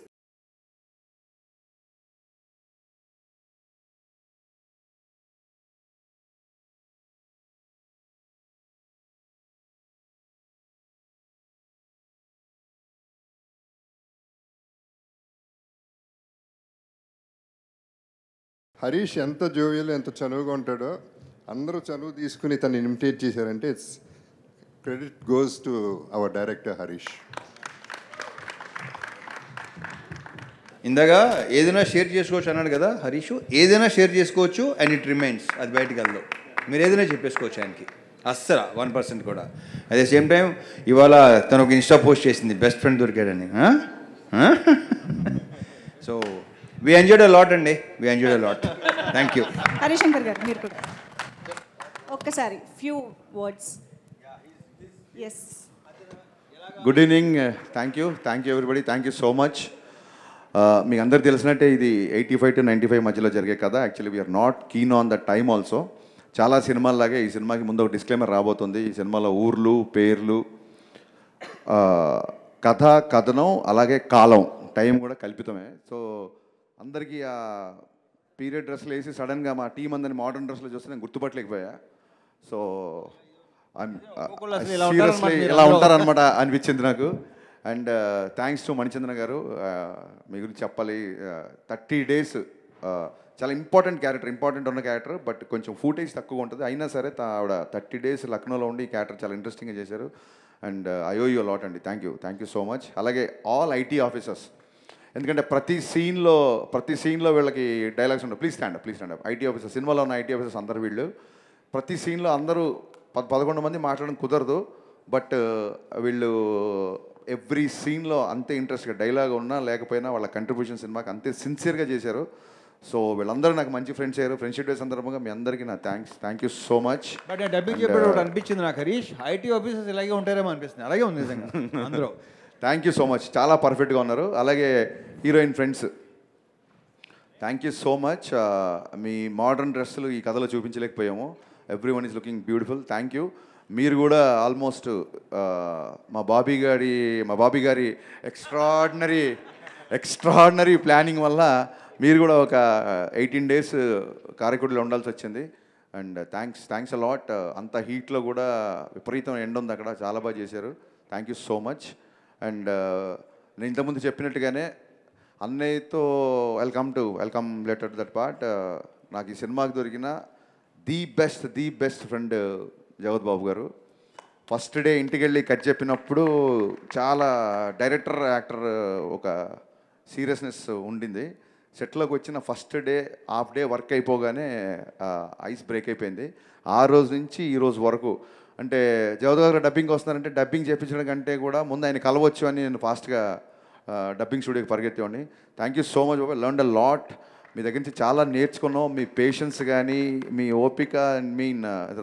Harish ఎంత జోవియల్ ఎంత చనువుగా ఉంటాడో అందరూ చనువు తీసుకుని తను ఇమిటేట్ చేశారంటే it's credit goes to our director Harish.
ఇందాక ఏదైనా షేర్ చేసుకోవచ్చు అన్నాడు కదా హరీష్, ఏదైనా షేర్ చేసుకోవచ్చు అండ్ ఇట్ రిమైన్స్, అది బయటికి వెళ్దాం. మీరు ఏదైనా చెప్పేసుకోవచ్చు ఆయనకి, అస్సలు 1% కూడా. అట్ ద సేమ్ టైం ఇవాళ తను ఒక ఇన్స్టా పోస్ట్ చేసింది బెస్ట్ ఫ్రెండ్ దొరికాడని. So we enjoyed a lot అండి, we enjoyed a lot. Thank you.
Harishankar garu మీరు కూడా ఒక్కసారి few words. Yes,
good evening, thank you everybody, thank you so much. మీకు అందరికి తెలిసినట్టే ఇది 85 to 95 మధ్యలో జరిగే కథ. Actually we're not keen on the time also. చాలా సినిమాల్లాగే ఈ సినిమాకి ముందు ఒక డిస్క్లైమర్ రాబోతుంది. ఈ సినిమాలో ఊర్లు, పేర్లు, కథ, కథనం, అలాగే కాలం, టైం కూడా కల్పితమే. సో అందరికీ ఆ పీరియడ్ డ్రెస్లు వేసి సడన్గా మా టీం అందరిని మోడర్న్ డ్రెస్లో చూస్తే నేను గుర్తుపట్టలేకపోయా. సో సీరియస్లీ ఇలా ఉంటారనమాట అనిపించింది నాకు. అండ్ థ్యాంక్స్ టు మణిచంద్ర గారు, మీ గురించి చెప్పాలి. 30 days చాలా ఇంపార్టెంట్ ఉన్న క్యారెక్టర్, బట్ కొంచెం ఫూటేజ్ తక్కువ ఉంటుంది. అయినా సరే ఆవిడ 30 days లక్నోలో ఉండి ఈ క్యారెక్టర్ చాలా ఇంట్రెస్టింగ్గా చేశారు. And I owe you lot అండి, థ్యాంక్ యూ సో మచ్. అలాగే ఆల్ ఐటీ ఆఫీసర్స్, ఎందుకంటే ప్రతి సీన్లో వీళ్ళకి డైలాగ్స్ ఉండవు. Please stand up. IT officers, సినిమాలో ఉన్న ఐటీ ఆఫీసర్స్ అందరు వీళ్ళు. ప్రతి సీన్లో అందరూ 11 మంది మాట్లాడడం కుదరదు, బట్ వీళ్ళు ఎవ్రీ సీన్లో అంతే ఇంట్రెస్ట్గా, డైలాగ్ ఉన్నా లేకపోయినా వాళ్ళ కంట్రిబ్యూషన్ సినిమాకి అంతే సిన్సియర్గా చేశారు. సో వీళ్ళందరూ నాకు మంచి ఫ్రెండ్స్ అయ్యారు. ఫ్రెండ్షిప్ డే సందర్భంగా మీ అందరికీ నా thank you so much.
But dubbing చెప్పేటప్పుడు అనిపించింది నాకు హరీష్, ఐటీ ఆఫీసర్స్ ఇలాగే ఉంటారేమో అనిపిస్తుంది. అలాగే ఉంది నిజంగా అందరూ.
థ్యాంక్ యూ సో మచ్, చాలా పర్ఫెక్ట్గా ఉన్నారు. అలాగే heroine friends, thank you so much. మీ మోడర్న్ డ్రెస్సులు ఈ కథలో చూపించలేకపోయాము. Everyone is looking beautiful. Thank you. మీరు కూడా ఆల్మోస్ట్ మా బాబీ గారి ఎక్స్ట్రాడినరీ ప్లానింగ్ వల్ల మీరు కూడా ఒక 18 days కారైకుడిలో ఉండాల్సి వచ్చింది. And thanks a lot. అంత హీట్లో కూడా విపరీతం ఎండ ఉంది అక్కడ, చాలా బాగా చేశారు. Thank you so much. And నేను ఇంతకుముందు చెప్పినట్టుగానే అన్నయ్యతో వెల్కమ్ లెటర్ దట్ పార్ట్. నాకు ఈ సినిమాకి దొరికిన ది బెస్ట్ ఫ్రెండ్ జగత్ బాబు గారు. ఫస్ట్ డే ఇంటికి వెళ్ళి కట్ చెప్పినప్పుడు చాలా డైరెక్టర్ యాక్టర్ ఒక సీరియస్నెస్ ఉండింది. సెట్లోకి వచ్చిన first day half day work అయిపోగానే ఐస్ బ్రేక్ అయిపోయింది. ఆ రోజు నుంచి ఈ రోజు వరకు అంటే జగత్ గారు డబ్బింగ్ వస్తున్నారంటే డబ్బింగ్ చేయించడం కంటే కూడా ముందు ఆయన కలవచ్చు అని నేను ఫాస్ట్గా డబ్బింగ్ స్టూడియోకి పరిగెత్తేవాడిని. థ్యాంక్ యూ సో మచ్ బాబా. Learn a lot. మీ దగ్గర నుంచి చాలా నేర్చుకున్నాం. మీ పేషెన్స్ కానీ మీ ఓపిక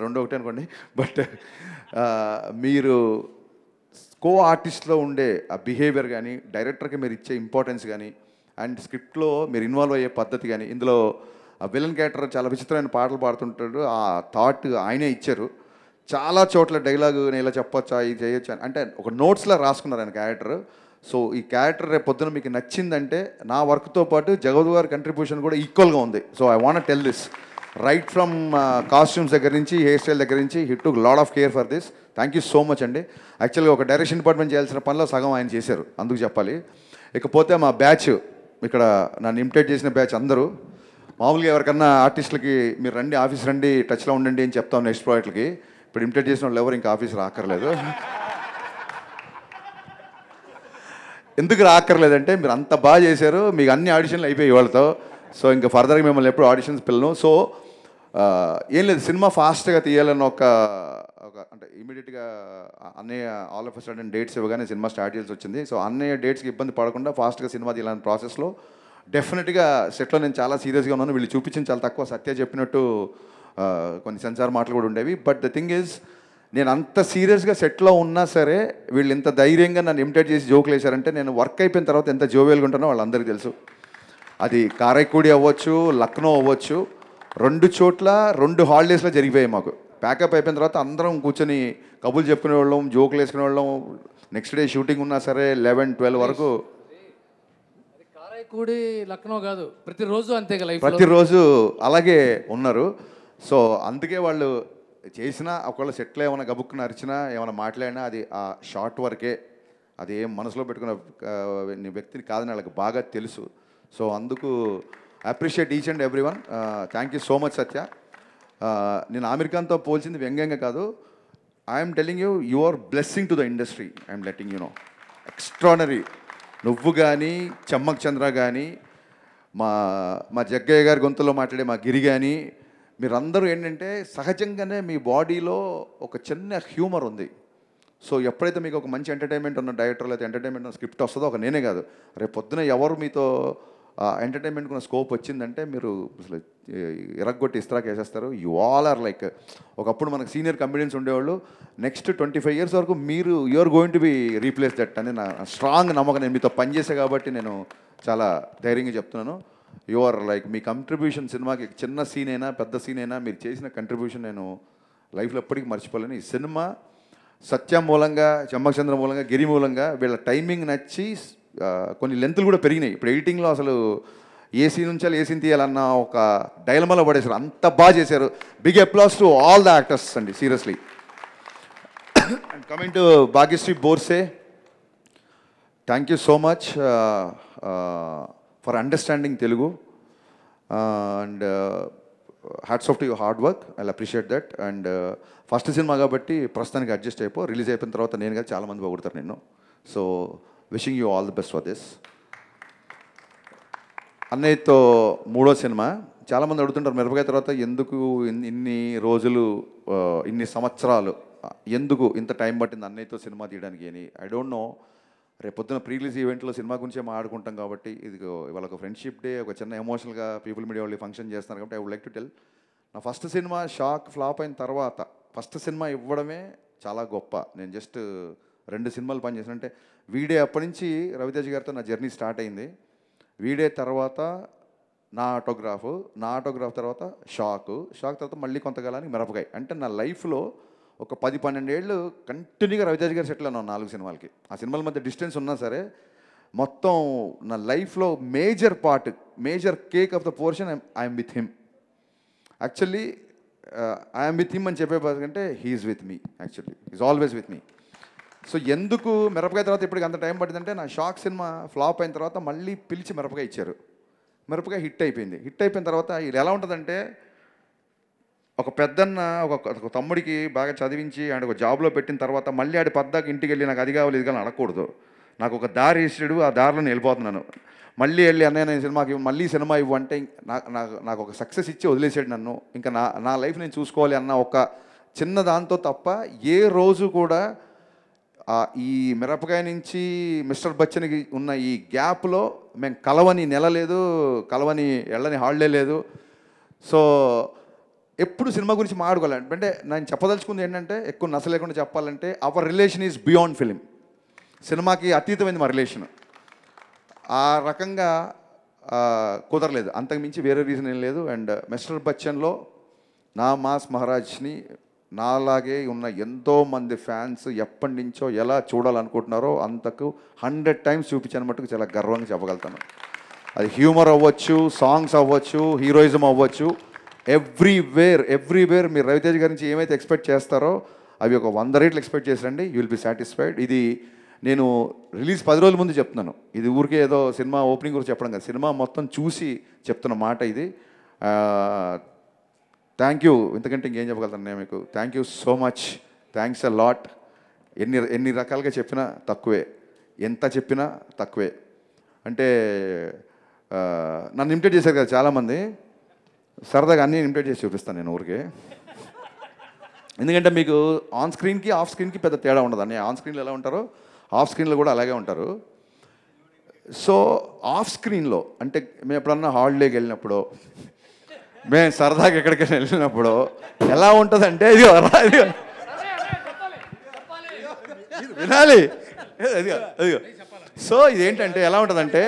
రెండు ఒకటే అనుకోండి. బట్ మీరు కో ఆర్టిస్ట్లో ఉండే ఆ బిహేవియర్ కానీ, డైరెక్టర్కి మీరు ఇచ్చే ఇంపార్టెన్స్ కానీ, అండ్ స్క్రిప్ట్లో మీరు ఇన్వాల్వ్ అయ్యే పద్ధతి కానీ, ఇందులో ఆ విలన్ క్యారెక్టర్ చాలా విచిత్రమైన పాటలు పాడుతుంటాడు. ఆ థాట్ ఆయనే ఇచ్చారు. చాలా చోట్ల డైలాగు నేను ఇలా చెప్పొచ్చా, ఇది చేయొచ్చా అంటే ఒక నోట్స్లా రాసుకున్నారు ఆయన క్యారెక్టర్. సో ఈ క్యారెక్టర్ రేపు పొద్దున మీకు నచ్చిందంటే నా వర్క్తో పాటు జగత్ గారి కంట్రిబ్యూషన్ కూడా ఈక్వల్గా ఉంది. So I want tell this right from costumes దగ్గర నుంచి, హెయిర్ స్టైల్ దగ్గర నుంచి, he took lot of care for this. Thank you so much అండి. యాక్చువల్గా ఒక డైరెక్షన్ డిపార్ట్మెంట్ చేయాల్సిన పనిలో సగం ఆయన చేశారు, అందుకు చెప్పాలి. ఇకపోతే మా బ్యాచ్, ఇక్కడ నన్ను ఇమిటేట్ చేసిన బ్యాచ్ అందరూ మామూలుగా ఎవరికన్నా ఆర్టిస్టులకి మీరు రండి, ఆఫీస్ రండి, టచ్లో ఉండండి అని చెప్తాం నెక్స్ట్ ప్రాజెక్ట్కి. ఇప్పుడు ఇమిటేట్ చేసిన వాళ్ళు ఎవరు ఇంకా ఆఫీస్ రాక్కర్లేదు. ఎందుకు రాక్కర్లేదంటే మీరు అంత బాగా చేశారు, మీకు అన్ని ఆడిషన్లు అయిపోయాయి వాళ్ళతో. సో ఇంకా ఫర్దర్గా మిమ్మల్ని ఎప్పుడు ఆడిషన్స్ పిల్లను. సో ఏం లేదు, సినిమా ఫాస్ట్గా తీయాలని ఒక అంటే ఇమీడియట్గా అన్నయ్య ఆల్ ఆఫ్ సడన్ డేట్స్ ఇవ్వగానే సినిమా స్టార్ట్ చేయాల్సి వచ్చింది. సో అన్నయ్య డేట్స్కి ఇబ్బంది పడకుండా ఫాస్ట్గా సినిమా తీయాలని ప్రాసెస్లో డెఫినెట్గా సెట్లో నేను చాలా సీరియస్గా ఉన్నాను. వీళ్ళు చూపించింది చాలా తక్కువ, సత్య చెప్పినట్టు కొన్ని సెన్సార్ మాటలు కూడా ఉండేవి. బట్ ద థింగ్ ఈజ్ నేను అంత సీరియస్గా సెట్లో ఉన్నా సరే వీళ్ళు ఇంత ధైర్యంగా నన్ను ఇమిటేట్ చేసి జోకులు వేశారంటే నేను వర్క్ అయిపోయిన తర్వాత ఎంత జోవియల్గా ఉంటానో వాళ్ళందరికీ తెలుసు. అది కారైక్కుడి అవ్వచ్చు, లక్నో అవ్వచ్చు, 2 చోట్ల 2 హాలిడేస్లో జరిగిపోయాయి మాకు. ప్యాకప్ అయిపోయిన తర్వాత అందరం కూర్చొని కబుర్లు చెప్పుకునే వాళ్ళం, జోకులు వేసుకునే వాళ్ళం. నెక్స్ట్ డే షూటింగ్ ఉన్నా సరే 11-12 వరకు.
కారైక్కుడి లక్నో కాదు, ప్రతిరోజు అంతే కదా,
ప్రతిరోజు అలాగే ఉన్నారు. సో అందుకే వాళ్ళు చేసినా ఒకవేళ సెట్లో ఏమైనా గబుక్కున అరిచినా ఏమైనా మాట్లాడినా అది ఆ షార్ట్ వరకే, అది ఏం మనసులో పెట్టుకున్న వ్యక్తిని కాదని వాళ్ళకి బాగా తెలుసు. సో అందుకు appreciate each and every one. Thank you so much Satya. నేను ఆమిర్ ఖాన్తో పోల్చింది వ్యంగ్యంగా కాదు. I'm telling you, you are blessing to the industry. I'm letting you know. Extraordinary. నువ్వు కానీ, చమ్మక్ చంద్ర కానీ, మా జగ్గయ్య గారి గొంతులో మాట్లాడే మా గిరి కానీ, మీరందరూ ఏంటంటే సహజంగానే మీ బాడీలో ఒక చిన్న హ్యూమర్ ఉంది. సో ఎప్పుడైతే మీకు ఒక మంచి ఎంటర్టైన్మెంట్ ఉన్న డైరెక్టర్ లేదా ఎంటర్టైన్మెంట్ ఉన్న స్క్రిప్ట్ వస్తుందో, ఒక నేనే కాదు, రేపు పొద్దున ఎవరు మీతో ఎంటర్టైన్మెంట్కి ఉన్న స్కోప్ వచ్చిందంటే మీరు అసలు ఎరగొట్టి ఇస్త్రాక్ వేసేస్తారు. యు ఆల్ ఆర్ లైక్, ఒకప్పుడు మనకు సీనియర్ కమెడియన్స్ ఉండేవాళ్ళు, నెక్స్ట్ 25 years వరకు మీరు you're going to be replace that అని నా స్ట్రాంగ్ నమ్మకం. నేను మీతో పనిచేసే కాబట్టి నేను చాలా ధైర్యంగా చెప్తున్నాను. యు ఆర్ లైక్, మీ కంట్రిబ్యూషన్ సినిమాకి చిన్న సీన్ అయినా పెద్ద సీన్ అయినా మీరు చేసిన కంట్రిబ్యూషన్ నేను లైఫ్లో ఎప్పటికీ మర్చిపోలేను. ఈ సినిమా సత్య మూలంగా, చమ్మచంద్ర మూలంగా, గిరి మూలంగా వీళ్ళ టైమింగ్ నచ్చి కొన్ని లెంతులు కూడా పెరిగినాయి. ఇప్పుడు ఎడిటింగ్లో అసలు ఏ సీన్ ఉంచాలి, ఏ సీన్ తీయాలన్న ఒక డైలమాలో పడేశారు. అంత బాగా చేశారు. Big applause to all the actors అండి, seriously. And coming to Bhagyashri Borse, thank you so much for understanding Telugu and hats off to your hard work. I appreciate that. And first cinema కాబట్టి ప్రస్తుతానికి అడ్జస్ట్ అయిపో. రిలీజ్ అయిపోయిన తర్వాత నేను కదా చాలామంది పొగుడతారు నిన్ను. So wishing you all the best for this. అన్నయ్యతో 3వ సినిమా. చాలామంది అడుగుతుంటారు మిరపకాయ తర్వాత ఎందుకు ఇన్ని రోజులు, ఇన్ని సంవత్సరాలు, ఎందుకు ఇంత టైం పట్టింది అన్నయ్యతో సినిమా తీయడానికి అని. I don't no. రేపొద్దున ప్రీ రిలీజ్ ఈవెంట్లో సినిమా గురించే మాట్లాడుకుంటాం కాబట్టి, ఇది ఇవాళ ఒక ఫ్రెండ్షిప్ డే, ఒక చిన్న ఎమోషనల్గా పీపుల్ మీడియా వాళ్ళు ఫంక్షన్ చేస్తున్నారు కాబట్టి I would like to tell, నా ఫస్ట్ సినిమా ఫ్లాప్ అయిన తర్వాత ఫస్ట్ సినిమా ఇవ్వడమే చాలా గొప్ప. నేను జస్ట్ 2 సినిమాలు పనిచేసాను. అంటే వీడే అప్పటి నుంచి రవితేజ గారితో నా జర్నీ స్టార్ట్ అయింది. వీడే తర్వాత నా ఆటోగ్రాఫ్ తర్వాత షాక్ తర్వాత మళ్ళీ కొంతకాలానికి మిరపకాయ. అంటే నా లైఫ్లో ఒక 10-12 ఏళ్ళు కంటిన్యూగా రవితేజ గారు సెటిల్ అన్నాను 4 సినిమాలకి. ఆ సినిమాల మధ్య డిస్టెన్స్ ఉన్నా సరే మొత్తం నా లైఫ్లో major part, major cake of the portion I'm with him. Actually I'm with him అని చెప్పే కంటే he's with me. Actually is always with me. So ఎందుకు మిరపకాయ తర్వాత ఇప్పటికి అంత టైం పట్టిందంటే, నా షాక్ సినిమా ఫ్లాప్ అయిన తర్వాత మళ్ళీ పిలిచి మిరపకాయ ఇచ్చారు. మిరపకాయ హిట్ అయిపోయింది. హిట్ అయిపోయిన తర్వాత ఇది ఎలా ఉంటుందంటే, ఒక పెద్దన్న ఒక తమ్ముడికి బాగా చదివించి ఆయన ఒక జాబ్లో పెట్టిన తర్వాత మళ్ళీ ఆడి పద్దాకి ఇంటికి వెళ్ళి నాకు అది కావాలి ఇది కావాలి అడగకూడదు. నాకు ఒక దారి ఇస్తాడు, ఆ దారిలో నేను వెళ్ళిపోతున్నాను. మళ్ళీ వెళ్ళి అన్నయ్య నేను సినిమాకి మళ్ళీ సినిమా ఇవ్వు అంటే నాకు ఒక సక్సెస్ ఇచ్చి వదిలేసాడు నన్ను. ఇంకా నా లైఫ్ నేను చూసుకోవాలి అన్న ఒక చిన్న దాంతో తప్ప ఏ రోజు కూడా ఈ మిరపకాయ నుంచి మిస్టర్ బచ్చన్కి ఉన్న ఈ గ్యాప్లో మేము కలవని నెల లేదు, కలవని వెళ్ళని హాలిడే లేదు. సో ఎప్పుడు సినిమా గురించి మాట్లాడుకోవాలి. అంటే నేను చెప్పదలుచుకుంది ఏంటంటే, ఎక్కువ నస లేకుండా చెప్పాలంటే, hour relation is beyond film. సినిమాకి అతీతమైంది మా రిలేషన్. ఆ రకంగా కుదరలేదు, అంతకు మించి వేరే రీజన్ ఏం లేదు. అండ్ మిస్టర్ బచ్చన్లో నా మాస్ మహారాజ్ని నాలాగే ఉన్న ఎంతోమంది ఫ్యాన్స్ ఎప్పటి నుంచో ఎలా చూడాలనుకుంటున్నారో అంతకు 100 times చూపించాను మట్టుకు చాలా గర్వంగా చెప్పగలుగుతాను. అది హ్యూమర్ అవ్వచ్చు, సాంగ్స్ అవ్వచ్చు, హీరోయిజం అవ్వచ్చు, ఎవ్రీవేర్ మీరు రవితేజ్ గారి నుంచి ఏమైతే ఎక్స్పెక్ట్ చేస్తారో అవి ఒక 100 రెట్లు ఎక్స్పెక్ట్ చేసండి. You will be satisfied. ఇది నేను రిలీజ్ 10 రోజుల ముందు చెప్తున్నాను. ఇది ఊరికే ఏదో సినిమా ఓపెనింగ్ గురించి చెప్పడం కాదు, సినిమా మొత్తం చూసి చెప్తున్న మాట ఇది. Thank you. ఇంతకంటే ఇంకేం చెప్పగలుగుతాను నేను మీకు. Thank you so much. Thanks a lot. ఎన్ని రకాలుగా చెప్పినా తక్కువే, ఎంత చెప్పినా తక్కువే. అంటే నన్ను ఇమిటేట్ చేశారు కదా చాలామంది, సరదాగా అన్నీ ఇమిటేట్ చేసి చూపిస్తాను నేను ఊరికే. ఎందుకంటే మీకు ఆన్ స్క్రీన్కి ఆఫ్ స్క్రీన్కి పెద్ద తేడా ఉండదు. అన్నీ ఆన్ స్క్రీన్లో ఎలా ఉంటారో ఆఫ్ స్క్రీన్లో కూడా అలాగే ఉంటారు. సో ఆఫ్ స్క్రీన్లో అంటే మేము ఎప్పుడన్నా హాలిడేకి వెళ్ళినప్పుడు, మేము సరదాగా ఎక్కడికైనా వెళ్ళినప్పుడు ఎలా ఉంటుందంటే, ఇది వినాలి, అదిగో. సో ఇదేంటంటే ఎలా ఉంటుందంటే,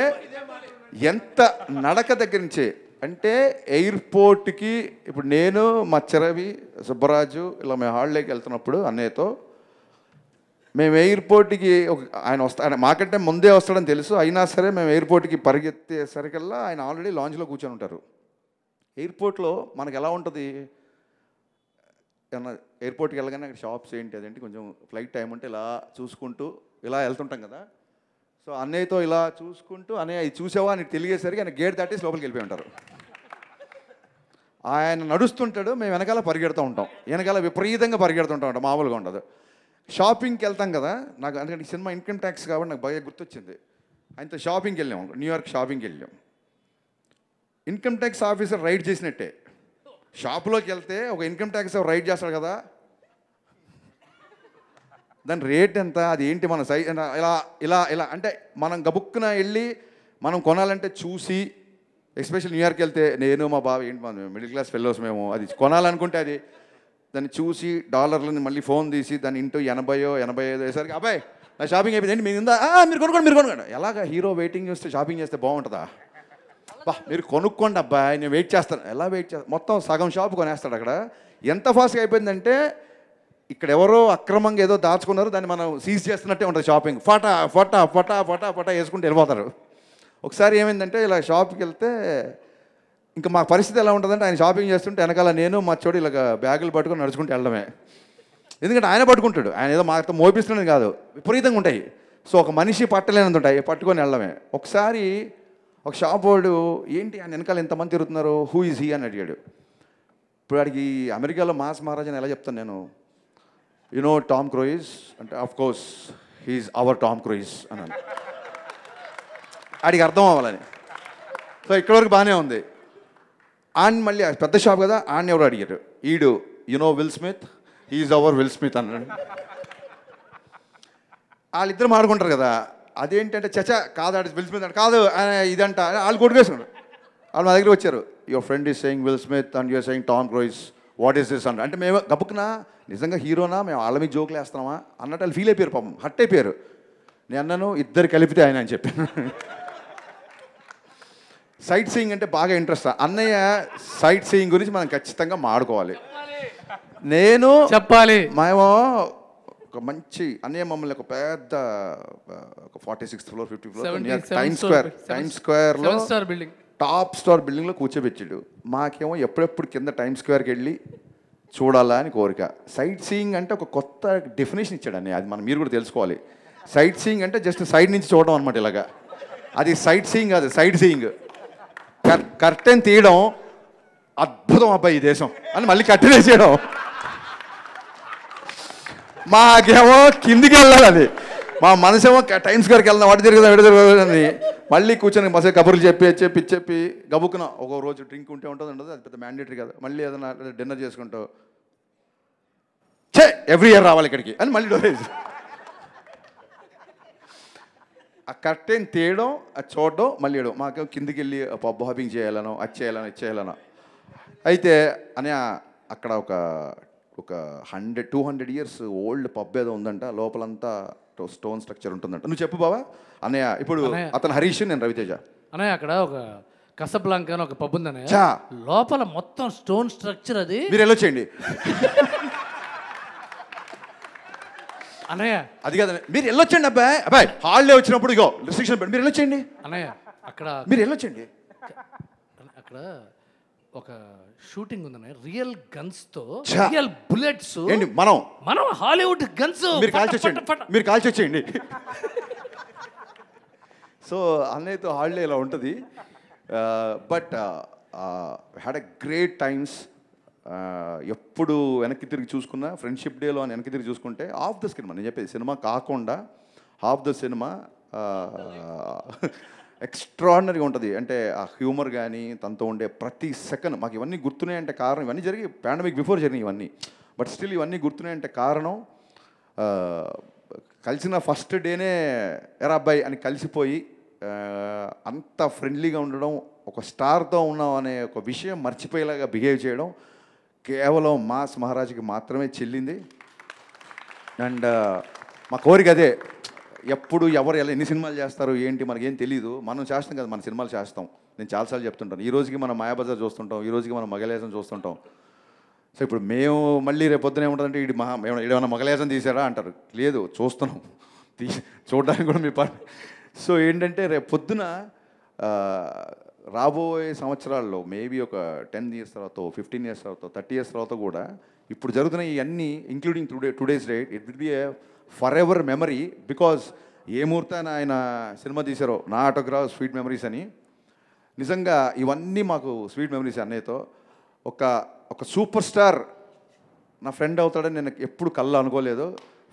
ఎంత నడక దగ్గర నుంచే అంటే ఎయిర్పోర్ట్కి ఇప్పుడు నేను మా చెరవి సుబ్బరాజు ఇలా మేము హాలిడేకి వెళ్తున్నప్పుడు అన్నయ్యతో, మేము ఎయిర్పోర్ట్కి ఆయన మాకంటే ముందే వస్తాడని తెలుసు, అయినా సరే మేము ఎయిర్పోర్ట్కి పరిగెత్తేసరికల్లా ఆయన ఆల్రెడీ లాంజ్లో కూర్చొని ఉంటారు. ఎయిర్పోర్ట్లో మనకు ఎలా ఉంటుంది, ఏమన్నా ఎయిర్పోర్ట్కి వెళ్ళగానే అక్కడ షాప్స్ ఏంటి అదేంటి కొంచెం ఫ్లైట్ టైం ఉంటే ఇలా చూసుకుంటూ ఇలా వెళ్తుంటాం కదా. సో అన్నయ్యతో ఇలా చూసుకుంటూ, అన్నయ్య ఇది చూసావా అని తెలియసరికి ఆయన గేట్ దాటేసి లోపలికి వెళ్ళిపోయి ఉంటారు. ఆయన నడుస్తుంటాడు, మేము వెనకాల పరిగెడుతూ ఉంటాం, వెనకాల విపరీతంగా పరిగెడుతుంటాం, మామూలుగా ఉండదు. షాపింగ్కి వెళ్తాం కదా, నాకు అందుకంటే సినిమా ఇన్కమ్ ట్యాక్స్ కాబట్టి నాకు బాగా గుర్తొచ్చింది. ఆయనతో షాపింగ్కి వెళ్ళాం, న్యూయార్క్ షాపింగ్కి వెళ్ళాం. ఇన్కమ్ ట్యాక్స్ ఆఫీసర్ రైడ్ చేసినట్టే. షాప్లోకి వెళ్తే ఒక ఇన్కమ్ ట్యాక్స్ రైడ్ చేస్తాడు కదా, దాని రేట్ ఎంత, అది ఏంటి, మన సైజ్ ఇలా ఇలా ఇలా అంటే మనం గబుక్కున వెళ్ళి మనం కొనాలంటే చూసి, ఎస్పెషల్ న్యూయార్క్ వెళ్తే నేను మా బావ ఏంటి మన మిడిల్ క్లాస్ ఫెలోస్ మేము, అది కొనాలనుకుంటే అది దాన్ని చూసి డాలర్లని మళ్ళీ ఫోన్ తీసి దాన్ని ఇంటూ 80-85 వేసరికి అబ్బాయి నా షాపింగ్ అయిపోయింది ఏంటి, మీరు మీరు కొనుక్కోండి. ఎలాగ హీరో వెయిటింగ్ చేస్తే షాపింగ్ చేస్తే బాగుంటుందా, మీరు కొనుక్కోండి అబ్బాయి నేను వెయిట్ చేస్తాను. ఎలా వెయిట్ చేస్తాను, మొత్తం సగం షాప్ కొనేస్తాడు అక్కడ. ఎంత ఫాస్ట్గా అయిపోయిందంటే, ఇక్కడ ఎవరో అక్రమంగా ఏదో దాచుకున్నారు, దాన్ని మనం సీజ్ చేస్తున్నట్టే ఉంటుంది షాపింగ్. ఫటా ఫటా ఫటా ఫటా ఫటా వేసుకుంటూ వెళ్ళిపోతారు. ఒకసారి ఏమైందంటే ఇలా షాప్కి వెళ్తే ఇంకా మా పరిస్థితి ఎలా ఉంటుందంటే, ఆయన షాపింగ్ చేస్తుంటే వెనకాల నేను మా చోటు ఇలాగ బ్యాగులు పట్టుకొని నడుచుకుంటూ వెళ్ళడమే. ఎందుకంటే ఆయన పట్టుకుంటాడు, ఆయన ఏదో మాతో మోపిస్తున్నది కాదు, విపరీతంగా ఉంటాయి. సో ఒక మనిషి పట్టలేనంత ఉంటాయి, పట్టుకొని వెళ్ళడమే. ఒకసారి ఒక షాప్ వాడు ఏంటి ఆయన వెనకాల ఎంతమంది తిరుగుతున్నారు, హూ ఈజ్ హీ అని అడిగాడు. ఇప్పుడు వాడికి అమెరికాలో మాస్ మహారాజ్ అని ఎలా చెప్తాను నేను, యు నో టామ్ క్రూయిజ్ అంటే of course he's our Tom Cruise అన్నాను. ఆడికి అర్థం అవ్వాలని. సో ఇక్కడ వరకు బాగానే ఉంది. ఆయన మళ్ళీ పెద్ద షాప్ కదా, ఆయన ఎవరు అడిగారు, ఈడు you know Will Smith, he's our Will Smith అన్నాడు. వాళ్ళిద్దరు మాడుకుంటారు కదా, అదేంటంటే చచా కాదు ఆడి విల్ స్మిత్ అంటే కాదు ఇదంట, వాళ్ళు కొట్టుకేసుకున్నారు. వాళ్ళు మా దగ్గరికి వచ్చారు, your friend is saying Will Smith and you're saying Tom Cruise, what is this అంటే మేము గబుక్కునా నిజంగా హీరోనా మేము వాళ్ళ మీద జోకులు వేస్తున్నామా అన్నట్టు వాళ్ళు ఫీల్ అయిపోయారు, పాపం హట్ అయిపోయారు. నేను అన్నాను ఇద్దరు కలిపితే ఆయన అని చెప్పాను. సైట్ సీయింగ్ అంటే బాగా ఇంట్రెస్ట్. అన్నయ్య సైట్ సీయింగ్ గురించి మనం ఖచ్చితంగా మాడుకోవాలి. నేను
చెప్పాలి,
మేము ఒక మంచి అనే మమ్మల్ని ఒక పెద్ద ఒక 46th floor 50th floor
77
time స్క్వేర్లో
7 star building
టాప్ స్టార్ బిల్డింగ్లో కూర్చోబెట్టాడు. మాకేమో ఎప్పుడెప్పుడు కింద టైమ్ స్క్వేర్కి వెళ్ళి చూడాలా అని కోరిక. సైట్ సీయింగ్ అంటే ఒక కొత్త డెఫినేషన్ ఇచ్చాడని, అది మనం మీరు కూడా తెలుసుకోవాలి. సైట్ సీయింగ్ అంటే జస్ట్ సైడ్ నుంచి చూడడం అనమాట ఇలాగా. అది సైట్ సీయింగ్ కాదు, సైట్ సీయింగ్. కర్టెన్ తీయడం అద్భుతం అబ్బాయి ఈ దేశం అని మళ్ళీ కర్టెన్ వేసేయడం. మాకేమో కిందికి వెళ్ళాలి, అది మా మనసేమో టైమ్స్ గారికి వెళ్దాం, వాటి తిరుగుదాం మళ్ళీ కూర్చొని మసే కబుర్లు చెప్పి గబుక్కున ఒక రోజు డ్రింక్ ఉంటే ఉంటుంది ఉండదు, అది పెద్ద మ్యాండేటరీ కదా. మళ్ళీ ఏదైనా డిన్నర్ చేసుకుంటావు, ఎవ్రీ ఇయర్ రావాలి ఇక్కడికి అని మళ్ళీ డోరేజ్. ఆ కర్టెన్ తీయడం, అది చూడడం, మళ్ళీ వేయడం. మాకేమో కిందికి వెళ్ళి పబ్ హాపింగ్ చేయాలనో, అది చేయాలనో అయితే అని అక్కడ ఒక 100-200 years ఓల్డ్ పబ్ ఏదో ఉందంట, లోపలంతా స్టోన్ స్ట్రక్చర్ ఉంటుందంట. నువ్వు చెప్పు బావా అన్నయ్య. ఇప్పుడు అతను హరీష్, నేను రవితేజ.
అన్నయ్య అక్కడ ఒక కసబ్లాంకా అని ఒక పబ్ ఉంది అన్నయ్య, లోపల మొత్తం స్టోన్ స్ట్రక్చర్. అది
మీరు వెళ్ళొచ్చేయండి
అన్నయ్య.
అది కాదు, మీరు వెళ్ళొచ్చండి అబ్బాయి హాలిడే వచ్చినప్పుడు ఇగో రిస్ట్రిక్షన్ పెట్టి మీరు వెళ్ళొచ్చేయండి
అన్నయ్య. అక్కడ
మీరు వెళ్ళొచ్చండి.
అక్కడ ఒక షూటింగ్ ఉందన్నయ్య, రియల్ గన్స్ తో, రియల్ బుల్లెట్స్.
ఏంటి మనం
హాలీవుడ్ గన్స్
మీరు కాల్చొచ్చేయండి. సో అన్నయ్యతో హాలిడే ఇలా ఉంటుంది. But had a great times. ఎప్పుడు వెనక్కి తిరిగి చూసుకున్నా, ఫ్రెండ్షిప్ డేలో అని వెనక్కి తిరిగి చూసుకుంటే హాఫ్ ద సినిమా, నేను చెప్పేది సినిమా కాకుండా హాఫ్ ద సినిమా ఎక్స్ట్రాడినరీగా ఉంటుంది. అంటే ఆ హ్యూమర్ కానీ తనతో ఉండే ప్రతి సెకండ్ మాకు ఇవన్నీ గుర్తున్నాయంటే కారణం, ఇవన్నీ జరిగి పాండమిక్ బిఫోర్ జరిగినాయి ఇవన్నీ. బట్ స్టిల్ ఇవన్నీ గుర్తున్నాయంటే కారణం కలిసిన ఫస్ట్ డేనే ఎరా అబ్బాయి అని కలిసిపోయి అంత ఫ్రెండ్లీగా ఉండడం, ఒక స్టార్తో ఉన్నాం అనే ఒక విషయం మర్చిపోయేలాగా బిహేవ్ చేయడం కేవలం మాస్ మహారాజ్కి మాత్రమే చెల్లింది. అండ్ మా కోరిక అదే, ఎప్పుడు ఎవరు ఎలా ఎన్ని సినిమాలు చేస్తారు ఏంటి మనకేం తెలీదు, మనం చేస్తాం కదా, మన సినిమాలు చేస్తాం. నేను చాలాసార్లు చెప్తుంటాను, ఈ రోజుకి మనం మాయాబజార్ చూస్తుంటాం, ఈ రోజుకి మనం మగలేసం చూస్తుంటాం. సో ఇప్పుడు మేము మళ్ళీ రేపు పొద్దున ఏముంటుందంటే ఏమైనా మగలేసం తీసారా అంటారు. లేదు, చూస్తున్నాం, చూడడానికి కూడా మీ పని. సో ఏంటంటే రేపు పొద్దున రాబోయే సంవత్సరాల్లో మేబీ ఒక 10 years తర్వాత, 15 years తర్వాత, 30 years తర్వాత కూడా ఇప్పుడు జరుగుతున్న ఇవన్నీ including today's date, it will be a forever memory. Because a ముహూర్తాన ఆయన సినిమా తీశారో నా ఆటోగ్రాఫ్ స్వీట్ మెమరీస్ అని, నిజంగా ఇవన్నీ మాకు స్వీట్ మెమరీస్. అన్నయ్యతో ఒక సూపర్ స్టార్ నా ఫ్రెండ్ అవుతాడని నేను ఎప్పుడు కళ్ళు అనుకోలేదు.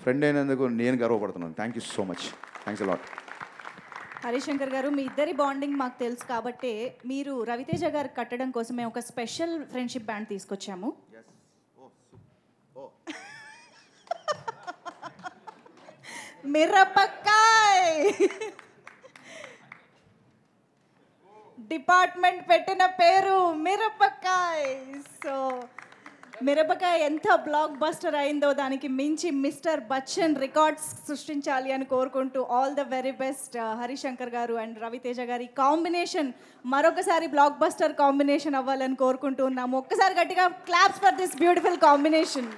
ఫ్రెండ్ అయినందుకు నేను గర్వపడుతున్నాను. Thank you so much. Thanks a lot.
Harishankar గారు, మీ ఇద్దరి బాండింగ్ మాకు తెలుసు కాబట్టి మీరు రవితేజ గారికి కట్టడం కోసం మేము ఒక స్పెషల్ ఫ్రెండ్షిప్ బ్యాండ్ తీసుకొచ్చాము. మిరపకాయ్ డిపార్ట్మెంట్ పెట్టిన పేరు మిరపకాయ్. సో మిరపకాయ ఎంత బ్లాక్ బస్టర్ అయిందో దానికి మించి మిస్టర్ బచ్చన్ రికార్డ్స్ సృష్టించాలి అని కోరుకుంటూ all the very best Harishankar గారు అండ్ రవితేజ గారి కాంబినేషన్ మరొకసారి బ్లాక్ బస్టర్ కాంబినేషన్ అవ్వాలని కోరుకుంటూ ఉన్నాము. ఒక్కసారి గట్టిగా claps for this beautiful combination.